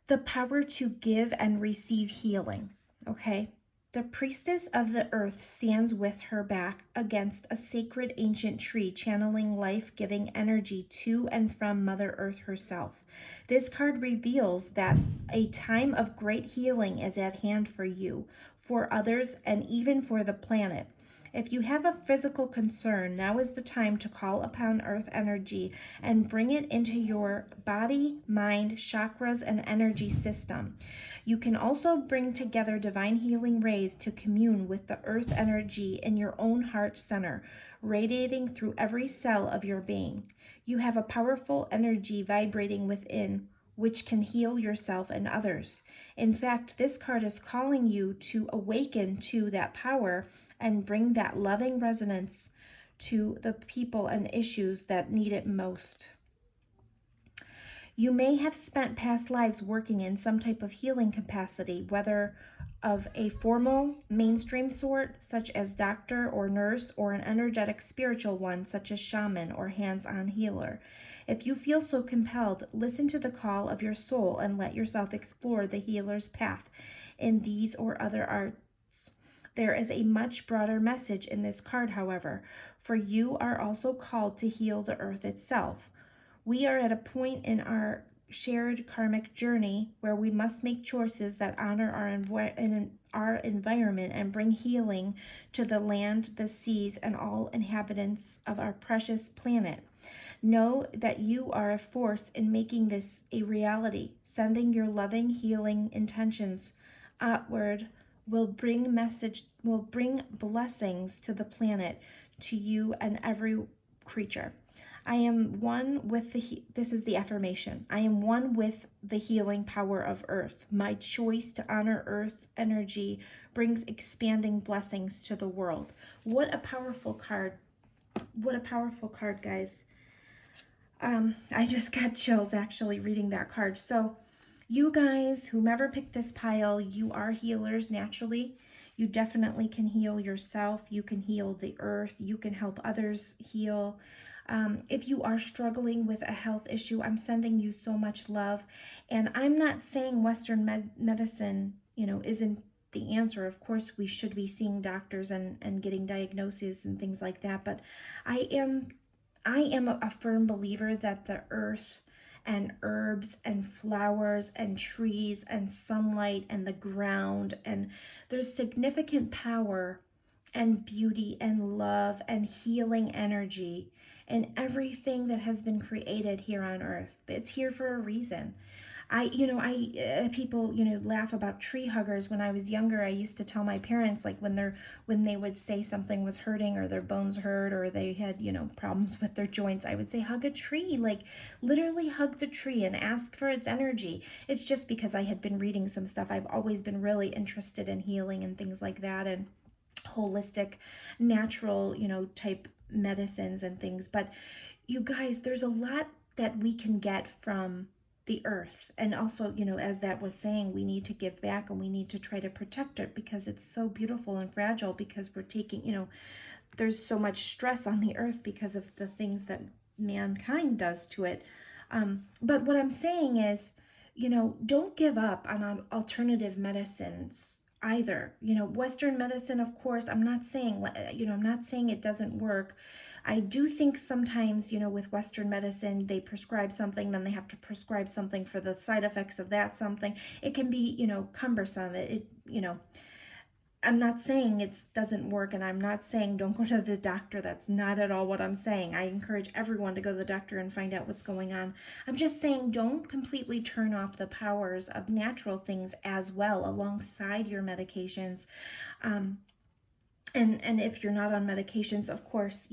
The power to give and receive healing, okay? The priestess of the earth stands with her back against a sacred ancient tree, channeling life-giving energy to and from Mother Earth herself. This card reveals that a time of great healing is at hand for you, for others, and even for the planet. If you have a physical concern, now is the time to call upon earth energy and bring it into your body, mind, chakras, and energy system. You can also bring together divine healing rays to commune with the earth energy in your own heart center, radiating through every cell of your being. You have a powerful energy vibrating within, which can heal yourself and others. In fact, this card is calling you to awaken to that power and bring that loving resonance to the people and issues that need it most. You may have spent past lives working in some type of healing capacity, whether of a formal, mainstream sort, such as doctor or nurse, or an energetic spiritual one, such as shaman or hands-on healer. If you feel so compelled, listen to the call of your soul and let yourself explore the healer's path in these or other arts. There is a much broader message in this card, however, for you are also called to heal the earth itself. We are at a point in our shared karmic journey where we must make choices that honor our environment and bring healing to the land, the seas, and all inhabitants of our precious planet. Know that you are a force in making this a reality. Sending your loving, healing intentions outward will bring blessings to the planet, to you and every creature. I am one with this is the affirmation. I am one with the healing power of earth. My choice to honor earth energy brings expanding blessings to the world. What a powerful card. What a powerful card, guys. I just got chills actually reading that card. So you guys, whomever picked this pile, you are healers naturally. You definitely can heal yourself. You can heal the earth. You can help others heal. If you are struggling with a health issue, I'm sending you so much love. And I'm not saying Western medicine, isn't the answer. Of course, we should be seeing doctors and getting diagnoses and things like that. But I am a firm believer that the earth and herbs and flowers and trees and sunlight and the ground, and there's significant power and beauty and love and healing energy in everything that has been created here on earth. It's here for a reason. People, laugh about tree huggers. When I was younger, I used to tell my parents, like when they would say something was hurting or their bones hurt or they had, problems with their joints, I would say, hug a tree, like literally hug the tree and ask for its energy. It's just because I had been reading some stuff. I've always been really interested in healing and things like that, and holistic, natural, type medicines and things. But you guys, there's a lot that we can get from the earth. And also, as that was saying, we need to give back and we need to try to protect it because it's so beautiful and fragile, because we're taking, there's so much stress on the earth because of the things that mankind does to it. But what I'm saying is, don't give up on alternative medicines either. Western medicine, of course, I'm not saying it doesn't work. I do think sometimes, with Western medicine, they prescribe something, then they have to prescribe something for the side effects of that something. It can be, cumbersome. I'm not saying it doesn't work, and I'm not saying don't go to the doctor. That's not at all what I'm saying. I encourage everyone to go to the doctor and find out what's going on. I'm just saying don't completely turn off the powers of natural things as well alongside your medications. And if you're not on medications, of course,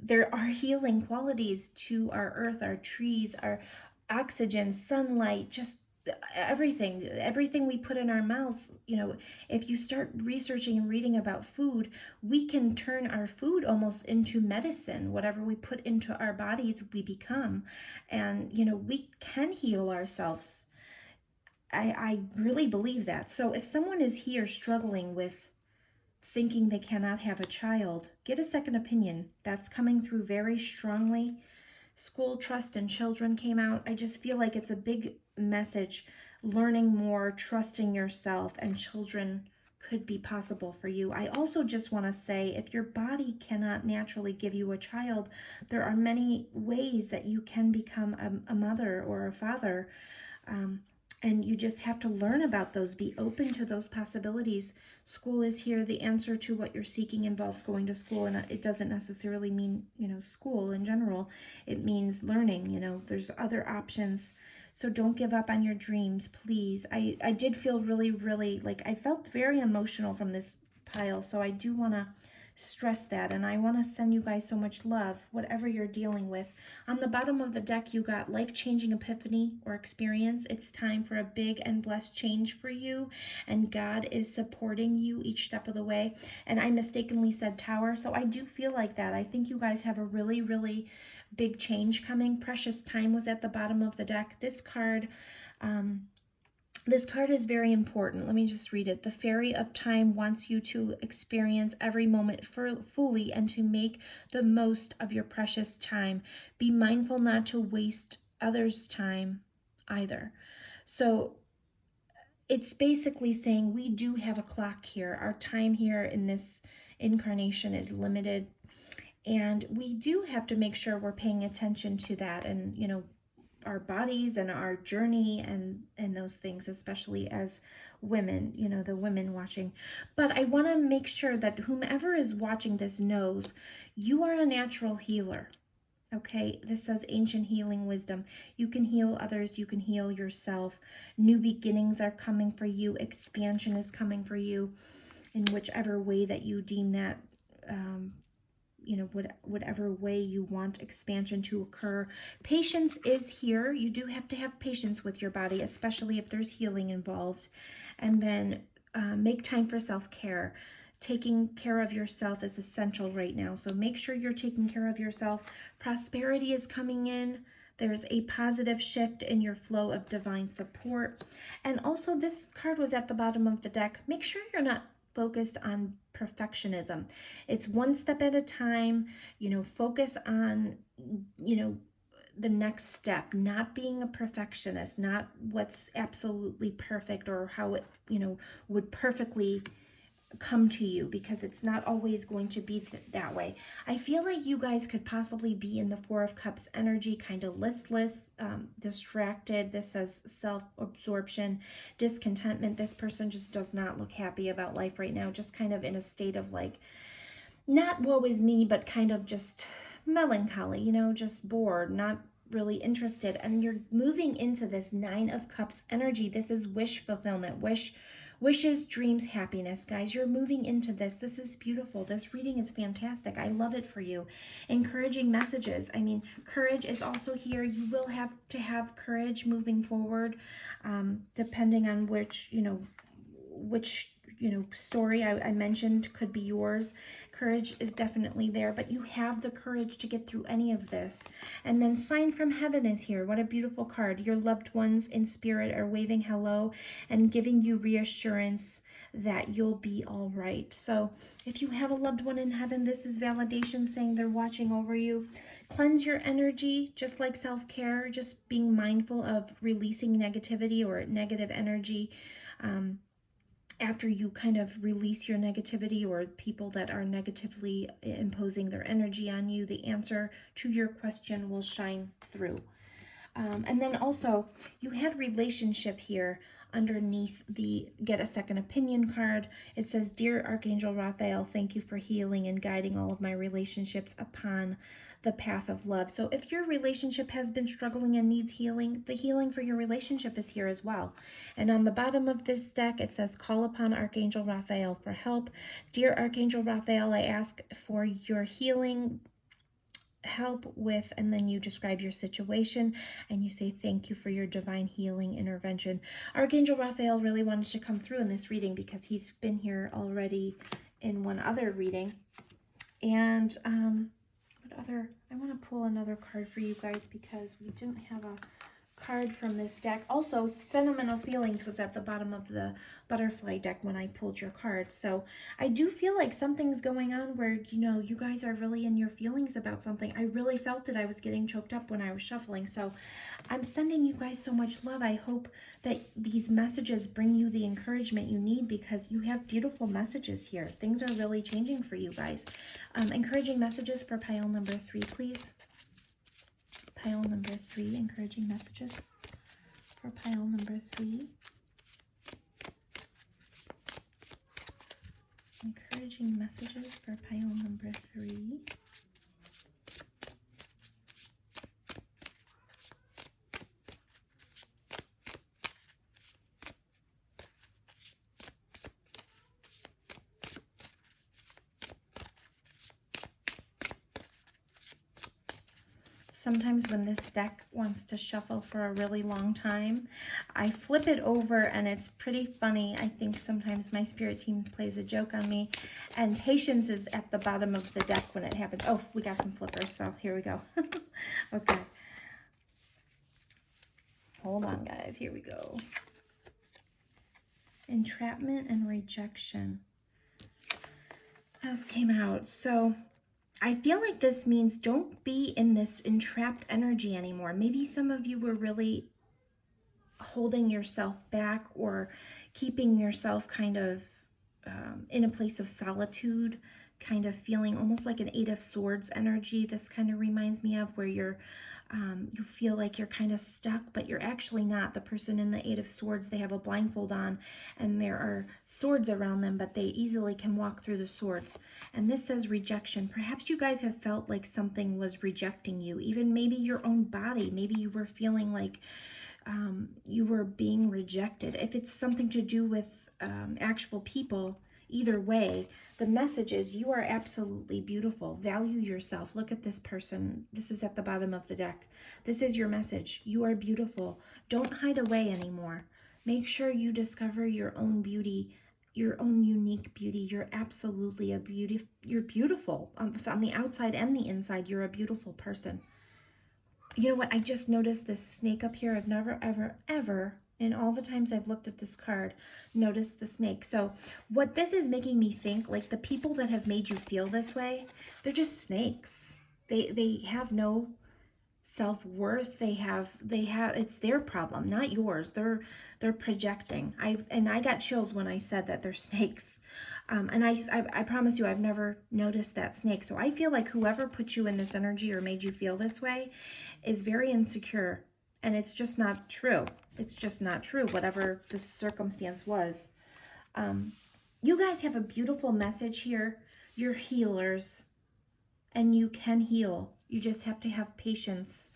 there are healing qualities to our earth, our trees, our oxygen, sunlight, just everything we put in our mouths. If you start researching and reading about food, we can turn our food almost into medicine. Whatever we put into our bodies, we become. And, we can heal ourselves. I really believe that. So if someone is here struggling with thinking they cannot have a child, get a second opinion. That's coming through very strongly. School Trust and Children came out. I just feel like it's a big message. Learning more, trusting yourself, and children could be possible for you. I also just want to say, if your body cannot naturally give you a child, there are many ways that you can become a mother or a father. And you just have to learn about those, be open to those possibilities. School is here. The answer to what you're seeking involves going to school, and it doesn't necessarily mean, school in general. It means learning, there's other options. So don't give up on your dreams, please. I did feel really, really, I felt very emotional from this pile, so I do want to stress that, and I want to send you guys so much love, whatever you're dealing with. On the bottom of the deck, you got life-changing epiphany or experience. It's time for a big and blessed change for you, and God is supporting you each step of the way. And I mistakenly said tower, so I do feel like that. I think you guys have a really, really big change coming. Precious time was at the bottom of the deck. This card is very important. Let me just read it. The Fairy of Time wants you to experience every moment fully and to make the most of your precious time. Be mindful not to waste others' time either. So it's basically saying we do have a clock here. Our time here in this incarnation is limited, and we do have to make sure we're paying attention to that and, our bodies and our journey and those things, especially as women, you know, the women watching. But I want to make sure that whomever is watching this knows you are a natural healer. Okay, this says ancient healing wisdom. You can heal others, you can heal yourself. New beginnings are coming for you, expansion is coming for you in whichever way that you deem that, you know, whatever way you want expansion to occur. Patience is here. You do have to have patience with your body, especially if there's healing involved. And then make time for self-care. Taking care of yourself is essential right now. So make sure you're taking care of yourself. Prosperity is coming in. There's a positive shift in your flow of divine support. And also this card was at the bottom of the deck. Make sure you're not focused on perfectionism. It's one step at a time, you know, focus on, you know, the next step, not being a perfectionist, not what's absolutely perfect or how it, you know, would perfectly come to you, because it's not always going to be that way. I feel like you guys could possibly be in the Four of Cups energy, kind of listless, distracted. This says self-absorption, discontentment. This person just does not look happy about life right now, just kind of in a state of like, not woe is me, but kind of just melancholy, you know, just bored, not really interested. And you're moving into this Nine of Cups energy. This is wish fulfillment, wishes, dreams, happiness. Guys, you're moving into this. This is beautiful. This reading is fantastic. I love it for you. Encouraging messages. I mean, courage is also here. You will have to have courage moving forward, depending on which story I mentioned could be yours. Courage is definitely there, but you have the courage to get through any of this. And then sign from heaven is here. What a beautiful card. Your loved ones in spirit are waving hello and giving you reassurance that you'll be all right. So if you have a loved one in heaven, this is validation saying they're watching over you. Cleanse your energy, just like self-care, just being mindful of releasing negativity or negative energy. After you kind of release your negativity or people that are negatively imposing their energy on you, the answer to your question will shine through. And then also, you had relationship here underneath the Get a Second Opinion card. It says, Dear Archangel Raphael, thank you for healing and guiding all of my relationships upon the path of love. So if your relationship has been struggling and needs healing, the healing for your relationship is here as well. And on the bottom of this deck, it says, call upon Archangel Raphael for help. Dear Archangel Raphael, I ask for your healing help with, and then you describe your situation and you say thank you for your divine healing intervention. Archangel Raphael really wanted to come through in this reading because he's been here already in one other reading. And I want to pull another card for you guys because we didn't have a card from this deck. Also, Sentimental Feelings was at the bottom of the butterfly deck when I pulled your card. So I do feel like something's going on where, you know, you guys are really in your feelings about something. I really felt it. I was getting choked up when I was shuffling. So I'm sending you guys so much love. I hope that these messages bring you the encouragement you need because you have beautiful messages here. Things are really changing for you guys. Encouraging messages for pile number 3, please. Pile number 3, encouraging messages for pile number 3. Encouraging messages for pile number 3. Sometimes when this deck wants to shuffle for a really long time, I flip it over and it's pretty funny. I think sometimes my spirit team plays a joke on me. And patience is at the bottom of the deck when it happens. Oh, we got some flippers, so here we go. Okay. Hold on, guys. Here we go. Entrapment and rejection. This came out. So I feel like this means don't be in this entrapped energy anymore. Maybe some of you were really holding yourself back or keeping yourself kind of in a place of solitude kind of feeling almost like an Eight of Swords energy. This kind of reminds me of where you feel like you're kind of stuck, but you're actually not. The person in the Eight of Swords, they have a blindfold on and there are swords around them, but they easily can walk through the swords. And this says rejection. Perhaps you guys have felt like something was rejecting you, even maybe your own body. Maybe you were feeling like you were being rejected. If it's something to do with actual people, either way, the message is you are absolutely beautiful. Value yourself. Look at this person. This is at the bottom of the deck. This is your message. You are beautiful. Don't hide away anymore. Make sure you discover your own beauty, your own unique beauty. You're absolutely a beauty. You're beautiful on the outside and the inside. You're a beautiful person. You know what? I just noticed this snake up here. I've never, ever, ever, in all the times I've looked at this card, noticed the snake. So what this is making me think, like the people that have made you feel this way, they're just snakes. They have no self-worth. They have it's their problem, not yours. They're projecting. I got chills when I said that they're snakes. And I promise you, I've never noticed that snake. So I feel like whoever put you in this energy or made you feel this way is very insecure. And it's just not true. It's just not true, whatever the circumstance was. You guys have a beautiful message here. You're healers. And you can heal. You just have to have patience.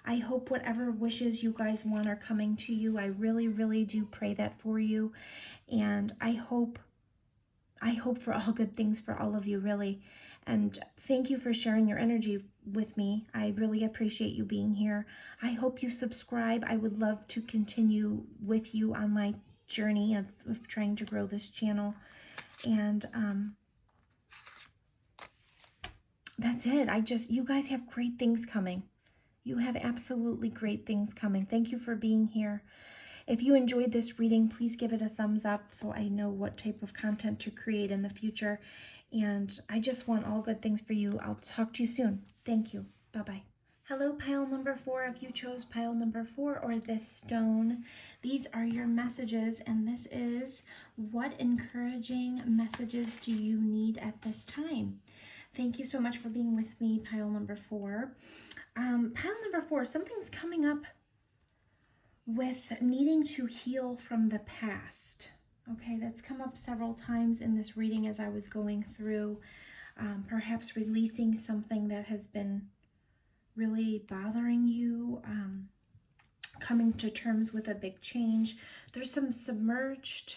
I hope whatever wishes you guys want are coming to you. I really, really do pray that for you. And I hope for all good things for all of you, really. And thank you for sharing your energy with me. I really appreciate you being here. I hope you subscribe. I would love to continue with you on my journey of trying to grow this channel. And that's it. You guys have great things coming. You have absolutely great things coming. Thank you for being here. If you enjoyed this reading, please give it a thumbs up so I know what type of content to create in the future. And I just want all good things for you. I'll talk to you soon. Thank you. Bye-bye. Hello, pile number 4. If you chose pile number 4 or this stone, these are your messages. And this is, what encouraging messages do you need at this time? Thank you so much for being with me, pile number 4. Pile number 4, something's coming up with needing to heal from the past. Okay, that's come up several times in this reading as I was going through. Perhaps releasing something that has been really bothering you. Coming to terms with a big change. There's some submerged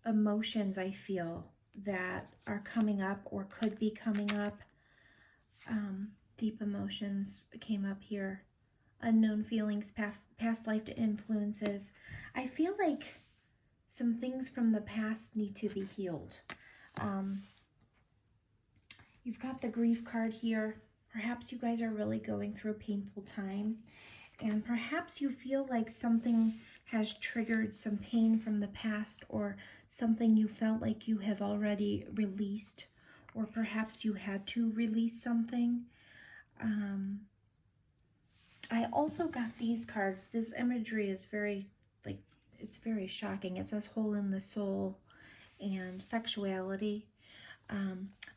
emotions, I feel, that are coming up or could be coming up. Deep emotions came up here. Unknown feelings, past life influences. I feel like some things from the past need to be healed. You've got the grief card here. Perhaps you guys are really going through a painful time. And perhaps you feel like something has triggered some pain from the past, or something you felt like you have already released, or perhaps you had to release something. I also got these cards. This imagery is very, it's very shocking. It says hole in the soul and sexuality.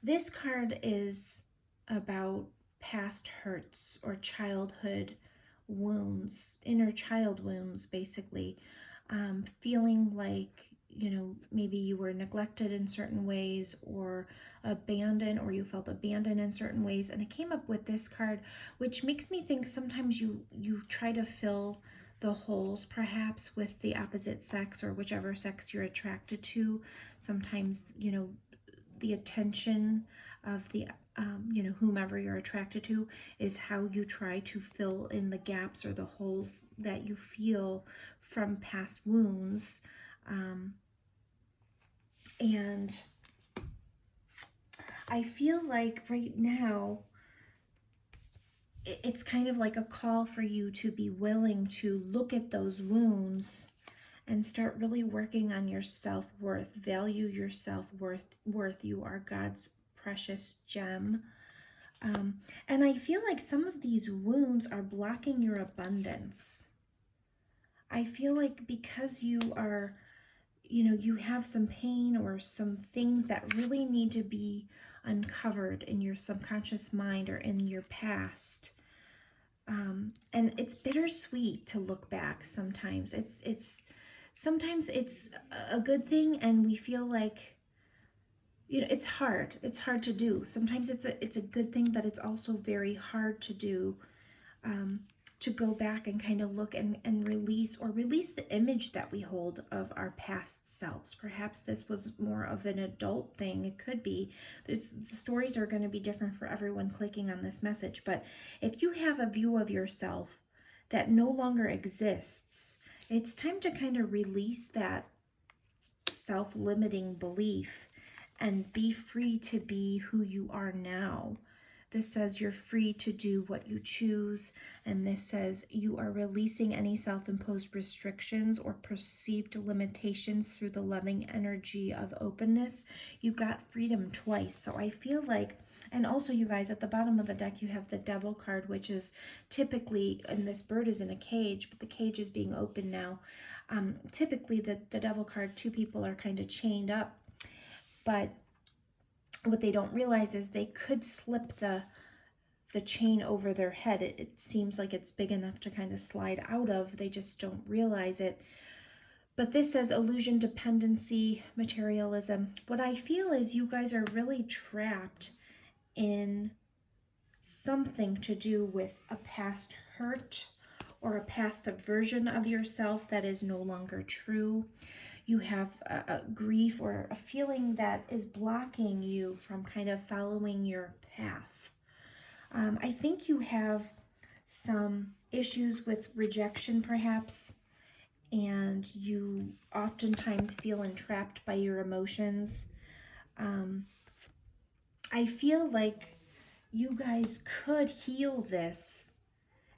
This card is about past hurts or childhood wounds, inner child wounds, basically. Feeling like, maybe you were neglected in certain ways, or abandoned, or you felt abandoned in certain ways. And it came up with this card, which makes me think sometimes you try to fill the holes perhaps with the opposite sex, or whichever sex you're attracted to. Sometimes, the attention of the whomever you're attracted to is how you try to fill in the gaps or the holes that you feel from past wounds. And I feel like right now it's kind of like a call for you to be willing to look at those wounds and start really working on your self-worth. Value your self-worth. You are God's precious gem. And I feel like some of these wounds are blocking your abundance. I feel like because you are you have some pain or some things that really need to be uncovered in your subconscious mind or in your past. And it's bittersweet to look back sometimes. Sometimes it's a good thing, and we feel like, it's hard. It's hard to do. Sometimes it's a good thing, but it's also very hard to do. To go back and kind of look and release the image that we hold of our past selves. Perhaps this was more of an adult thing. It could be. The stories are going to be different for everyone clicking on this message. But if you have a view of yourself that no longer exists, it's time to kind of release that self-limiting belief and be free to be who you are now. This says you're free to do what you choose. And this says you are releasing any self-imposed restrictions or perceived limitations through the loving energy of openness. You got freedom twice. So I feel like, and also you guys, at the bottom of the deck, you have the Devil card, which is typically, and this bird is in a cage, but the cage is being opened now. Typically the Devil card, two people are kind of chained up, but what they don't realize is they could slip the chain over their head. It seems like it's big enough to kind of slide out of. They just don't realize it. But this says illusion, dependency, materialism. What I feel is you guys are really trapped in something to do with a past hurt or a past version of yourself that is no longer true. You have a grief or a feeling that is blocking you from kind of following your path. I think you have some issues with rejection, perhaps, and you oftentimes feel entrapped by your emotions. I feel like you guys could heal this,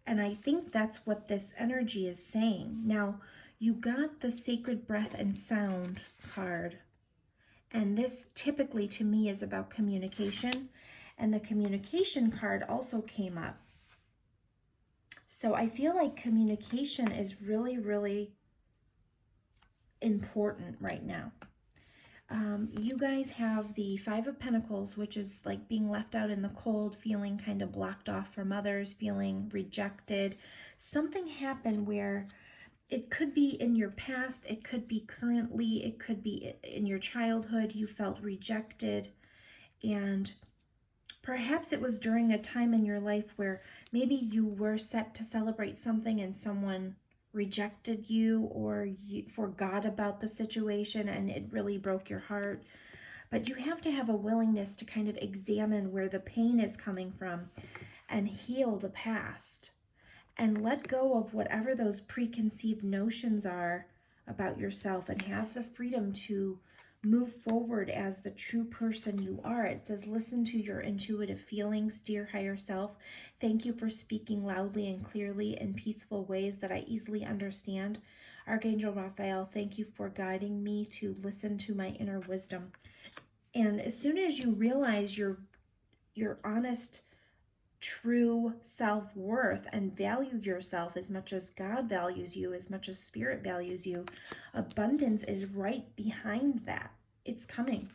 and I think that's what this energy is saying. Now, you got the Sacred Breath and Sound card, and this typically to me is about communication, and the communication card also came up. So I feel like communication is really, really important right now. You guys have the Five of Pentacles, which is like being left out in the cold, feeling kind of blocked off from others, feeling rejected. Something happened where it could be in your past, it could be currently, it could be in your childhood, you felt rejected. And perhaps it was during a time in your life where maybe you were set to celebrate something and someone rejected you, or you forgot about the situation and it really broke your heart. But you have to have a willingness to kind of examine where the pain is coming from and heal the past and let go of whatever those preconceived notions are about yourself and have the freedom to move forward as the true person you are. It says, listen to your intuitive feelings, dear higher self. Thank you for speaking loudly and clearly in peaceful ways that I easily understand. Archangel Raphael, thank you for guiding me to listen to my inner wisdom. And as soon as you realize your honest, true self-worth and value yourself as much as God values you, as much as Spirit values you, abundance is right behind that. It's coming.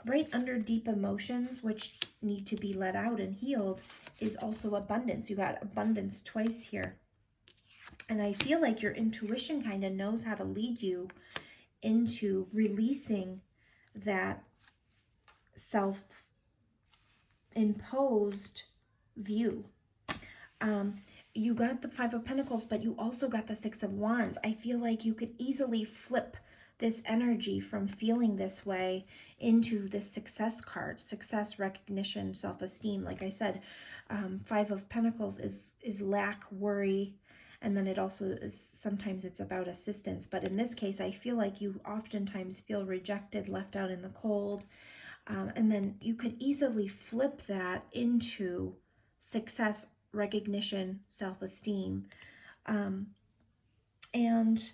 Right under deep emotions, which need to be let out and healed, is also abundance. You got abundance twice here. And I feel like your intuition kind of knows how to lead you into releasing that self-imposed view. You got the Five of Pentacles, but you also got the Six of Wands. I feel like you could easily flip this energy from feeling this way into this success card, success, recognition, self-esteem. Like I said, Five of Pentacles is lack, worry, and then it also is, sometimes it's about assistance. But in this case, I feel like you oftentimes feel rejected, left out in the cold, and then you could easily flip that into success, recognition, self-esteem. And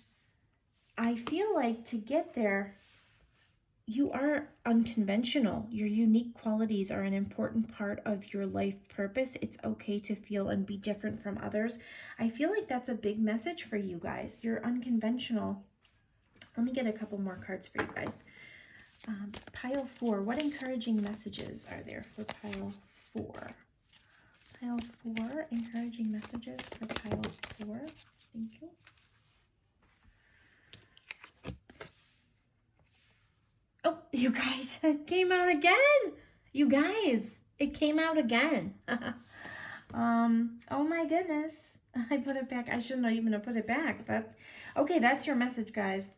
I feel like to get there, you are unconventional. Your unique qualities are an important part of your life purpose. It's okay to feel and be different from others. I feel like that's a big message for you guys. You're unconventional. Let me get a couple more cards for you guys. Pile 4, what encouraging messages are there for pile 4? Pile 4, encouraging messages for pile 4. Thank you. Oh, you guys, it came out again. You guys, it came out again. Oh my goodness. I put it back. I shouldn't even have put it back, but okay, that's your message, guys.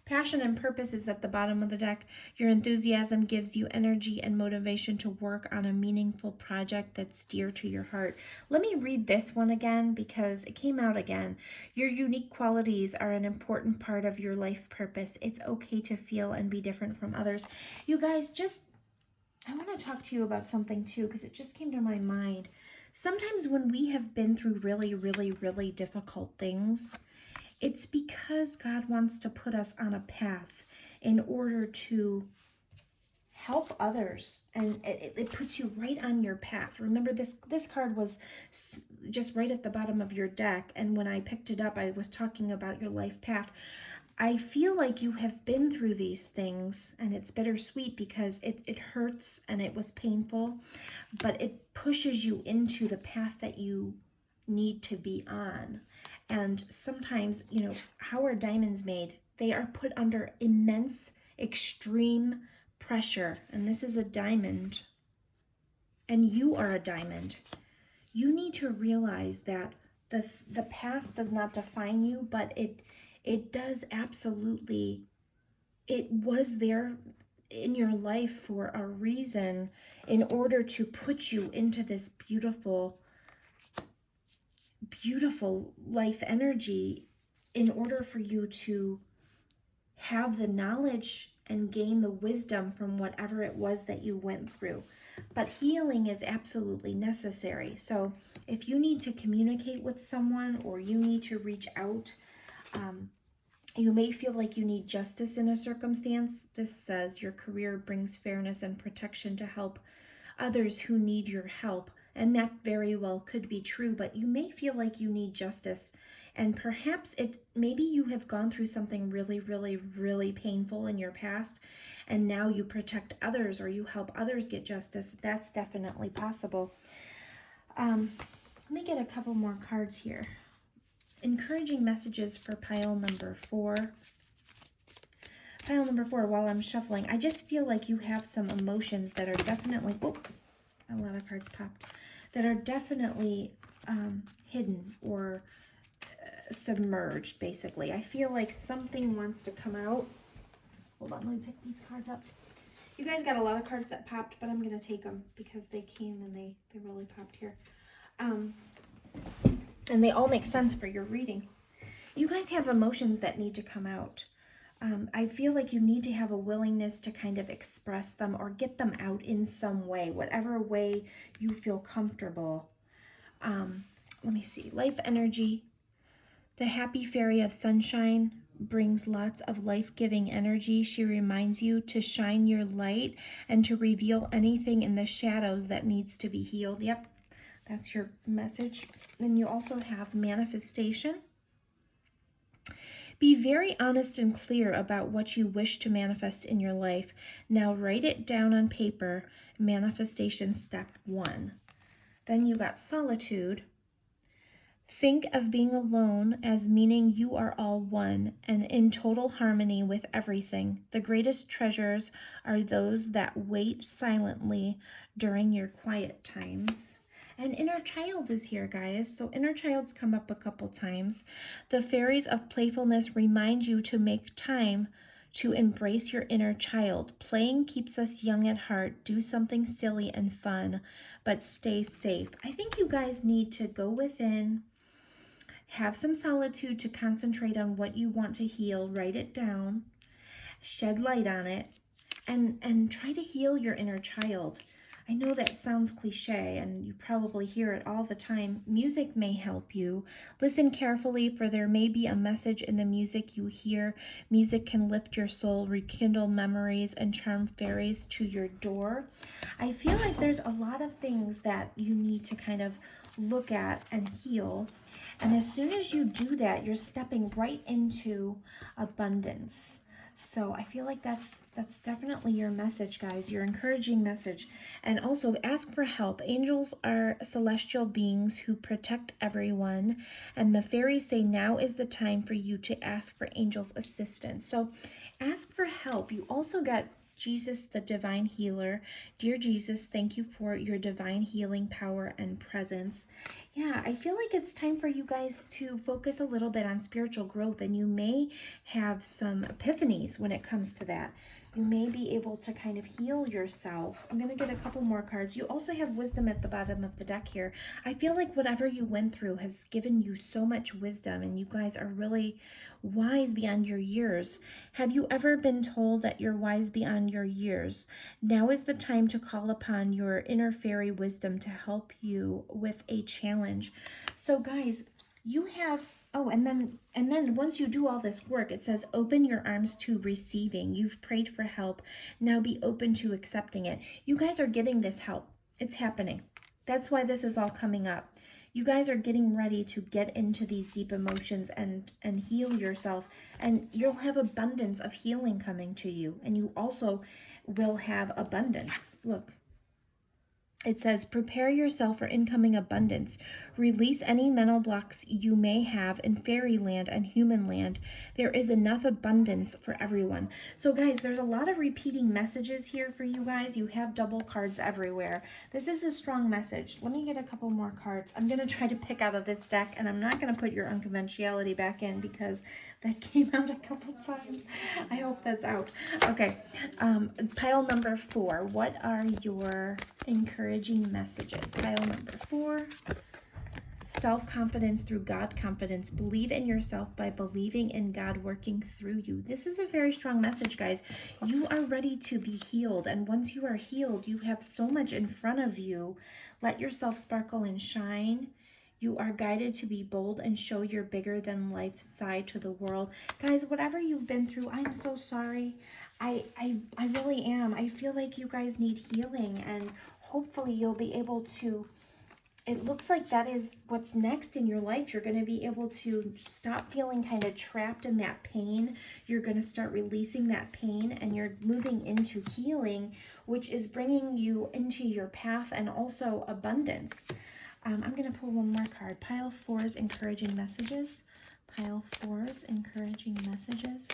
Passion and purpose is at the bottom of the deck. Your enthusiasm gives you energy and motivation to work on a meaningful project that's dear to your heart. Let me read this one again because it came out again. Your unique qualities are an important part of your life purpose. It's okay to feel and be different from others. You guys, I want to talk to you about something too because it just came to my mind. Sometimes when we have been through really, really, really difficult things, it's because God wants to put us on a path in order to help others. And it puts you right on your path. Remember, this card was just right at the bottom of your deck. And when I picked it up, I was talking about your life path. I feel like you have been through these things, and it's bittersweet because it hurts and it was painful, but it pushes you into the path that you need to be on. And sometimes, how are diamonds made? They are put under immense, extreme pressure. And this is a diamond. And you are a diamond. You need to realize that the past does not define you, but it does absolutely. It was there in your life for a reason in order to put you into this beautiful life energy in order for you to have the knowledge and gain the wisdom from whatever it was that you went through. But healing is absolutely necessary. So if you need to communicate with someone or you need to reach out, you may feel like you need justice in a circumstance. This says your career brings fairness and protection to help others who need your help. And that very well could be true, but you may feel like you need justice. And perhaps maybe you have gone through something really, really, really painful in your past, and now you protect others or you help others get justice. That's definitely possible. Let me get a couple more cards here. Encouraging messages for pile number 4. Pile number 4, while I'm shuffling, I just feel like you have some emotions that are definitely, a lot of cards popped, that are definitely hidden or submerged, basically. I feel like something wants to come out. Hold on, let me pick these cards up. You guys got a lot of cards that popped, but I'm going to take them because they came and they really popped here. And they all make sense for your reading. You guys have emotions that need to come out. I feel like you need to have a willingness to kind of express them or get them out in some way, whatever way you feel comfortable. Let me see. Life energy. The happy fairy of sunshine brings lots of life-giving energy. She reminds you to shine your light and to reveal anything in the shadows that needs to be healed. Yep, that's your message. Then you also have manifestation. Be very honest and clear about what you wish to manifest in your life. Now write it down on paper. Manifestation step 1. Then you got solitude. Think of being alone as meaning you are all one and in total harmony with everything. The greatest treasures are those that wait silently during your quiet times. And inner child is here, guys. So inner child's come up a couple times. The fairies of playfulness remind you to make time to embrace your inner child. Playing keeps us young at heart. Do something silly and fun, but stay safe. I think you guys need to go within, have some solitude to concentrate on what you want to heal, write it down, shed light on it, and try to heal your inner child. I know that sounds cliche and you probably hear it all the time. Music may help you. Listen carefully, for there may be a message in the music you hear. Music can lift your soul, rekindle memories, and charm fairies to your door. I feel like there's a lot of things that you need to kind of look at and heal. And as soon as you do that, you're stepping right into abundance. So I feel like that's definitely your message, guys, your encouraging message. And also ask for help. Angels are celestial beings who protect everyone, and the fairies say now is the time for you to ask for angels' assistance. So ask for help. You also got Jesus, the divine healer. Dear Jesus, thank you for your divine healing power and presence. Yeah, I feel like it's time for you guys to focus a little bit on spiritual growth, and you may have some epiphanies when it comes to that. You may be able to kind of heal yourself. I'm going to get a couple more cards. You also have wisdom at the bottom of the deck here. I feel like whatever you went through has given you so much wisdom, and you guys are really wise beyond your years. Have you ever been told that you're wise beyond your years? Now is the time to call upon your inner fairy wisdom to help you with a challenge. So guys, you have, oh, and then once you do all this work, it says open your arms to receiving. You've prayed for help. Now be open to accepting it. You guys are getting this help. It's happening. That's why this is all coming up. You guys are getting ready to get into these deep emotions and heal yourself, and you'll have abundance of healing coming to you, and you also will have abundance. Look, it says, prepare yourself for incoming abundance. Release any mental blocks you may have in fairyland and human land. There is enough abundance for everyone. So guys, there's a lot of repeating messages here for you guys. You have double cards everywhere. This is a strong message. Let me get a couple more cards. I'm going to try to pick out of this deck, and I'm not going to put your unconventionality back in because that came out a couple times. I hope that's out. Okay, pile number 4. What are your encouraging messages? Pile number 4. Self-confidence through God confidence. Believe in yourself by believing in God working through you. This is a very strong message, guys. You are ready to be healed, and once you are healed, you have so much in front of you. Let yourself sparkle and shine. You are guided to be bold and show your bigger than life side to the world. Guys, whatever you've been through, I'm so sorry. I really am. I feel like you guys need healing, and hopefully you'll be able to, it looks like that is what's next in your life. You're going to be able to stop feeling kind of trapped in that pain. You're going to start releasing that pain, and you're moving into healing, which is bringing you into your path and also abundance. I'm going to pull one more card. Pile 4's encouraging messages. Pile 4's encouraging messages.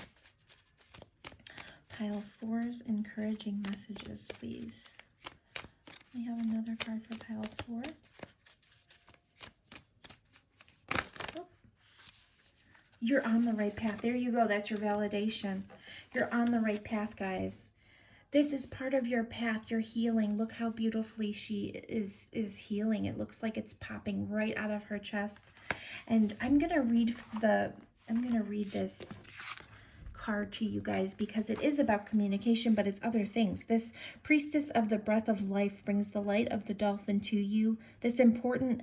Pile 4's encouraging messages, please. We have another card for pile 4. Oh. You're on the right path. There you go. That's your validation. You're on the right path, guys. This is part of your path, your healing. Look how beautifully she is healing. It looks like it's popping right out of her chest. And I'm gonna read this card to you guys because it is about communication, but it's other things. This priestess of the breath of life brings the light of the dolphin to you. This important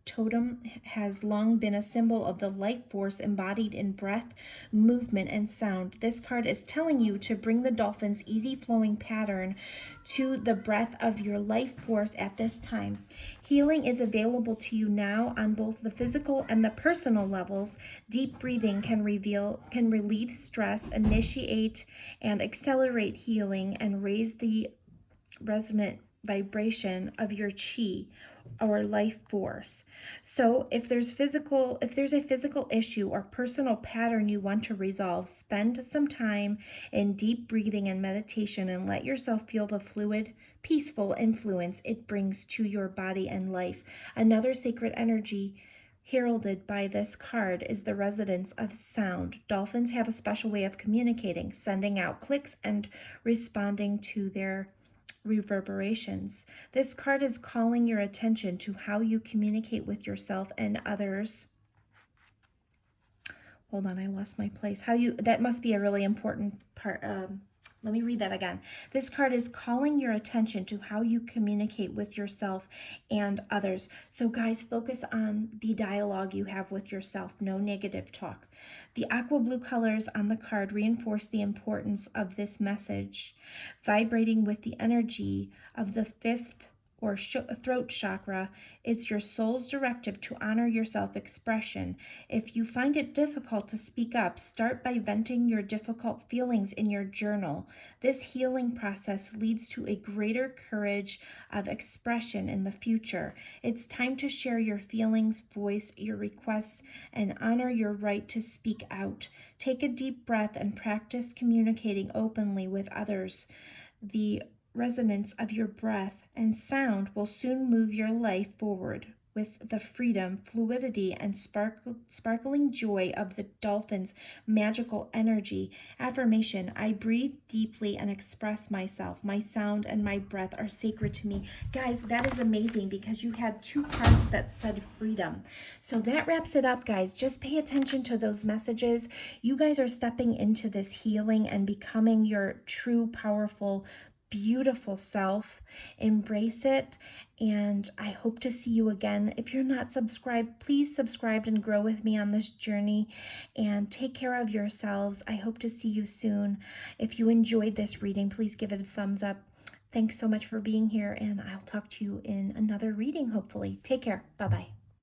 totem has long been a symbol of the life force embodied in breath, movement, and sound. This card is telling you to bring the dolphin's easy flowing pattern to the breath of your life force at this time. Healing is available to you now on both the physical and the personal levels. Deep breathing can relieve stress, initiate and accelerate healing, and raise the resonant vibration of your chi or life force. So if there's a physical issue or personal pattern you want to resolve, spend some time in deep breathing and meditation and let yourself feel the fluid, peaceful influence it brings to your body and life. Another sacred energy heralded by this card is the resonance of sound. Dolphins have a special way of communicating, sending out clicks and responding to their reverberations. This card is calling your attention to how you communicate with yourself and others. Hold on, I lost my place. That must be a really important part. Let me read that again. This card is calling your attention to how you communicate with yourself and others. So guys, focus on the dialogue you have with yourself. No negative talk. The aqua blue colors on the card reinforce the importance of this message, vibrating with the energy of the 5th or throat chakra. It's your soul's directive to honor your self-expression. If you find it difficult to speak up, start by venting your difficult feelings in your journal. This healing process leads to a greater courage of expression in the future. It's time to share your feelings, voice your requests, and honor your right to speak out. Take a deep breath and practice communicating openly with others. The resonance of your breath and sound will soon move your life forward with the freedom, fluidity, and sparkling joy of the dolphin's magical energy. Affirmation: I breathe deeply and express myself. My sound and my breath are sacred to me. Guys, that is amazing because you had 2 cards that said freedom. So that wraps it up, guys. Just pay attention to those messages. You guys are stepping into this healing and becoming your true, powerful, beautiful self. Embrace it, and I hope to see you again. If you're not subscribed, please subscribe and grow with me on this journey, and take care of yourselves. I hope to see you soon. If you enjoyed this reading, please give it a thumbs up. Thanks so much for being here, and I'll talk to you in another reading, hopefully. Take care. Bye-bye.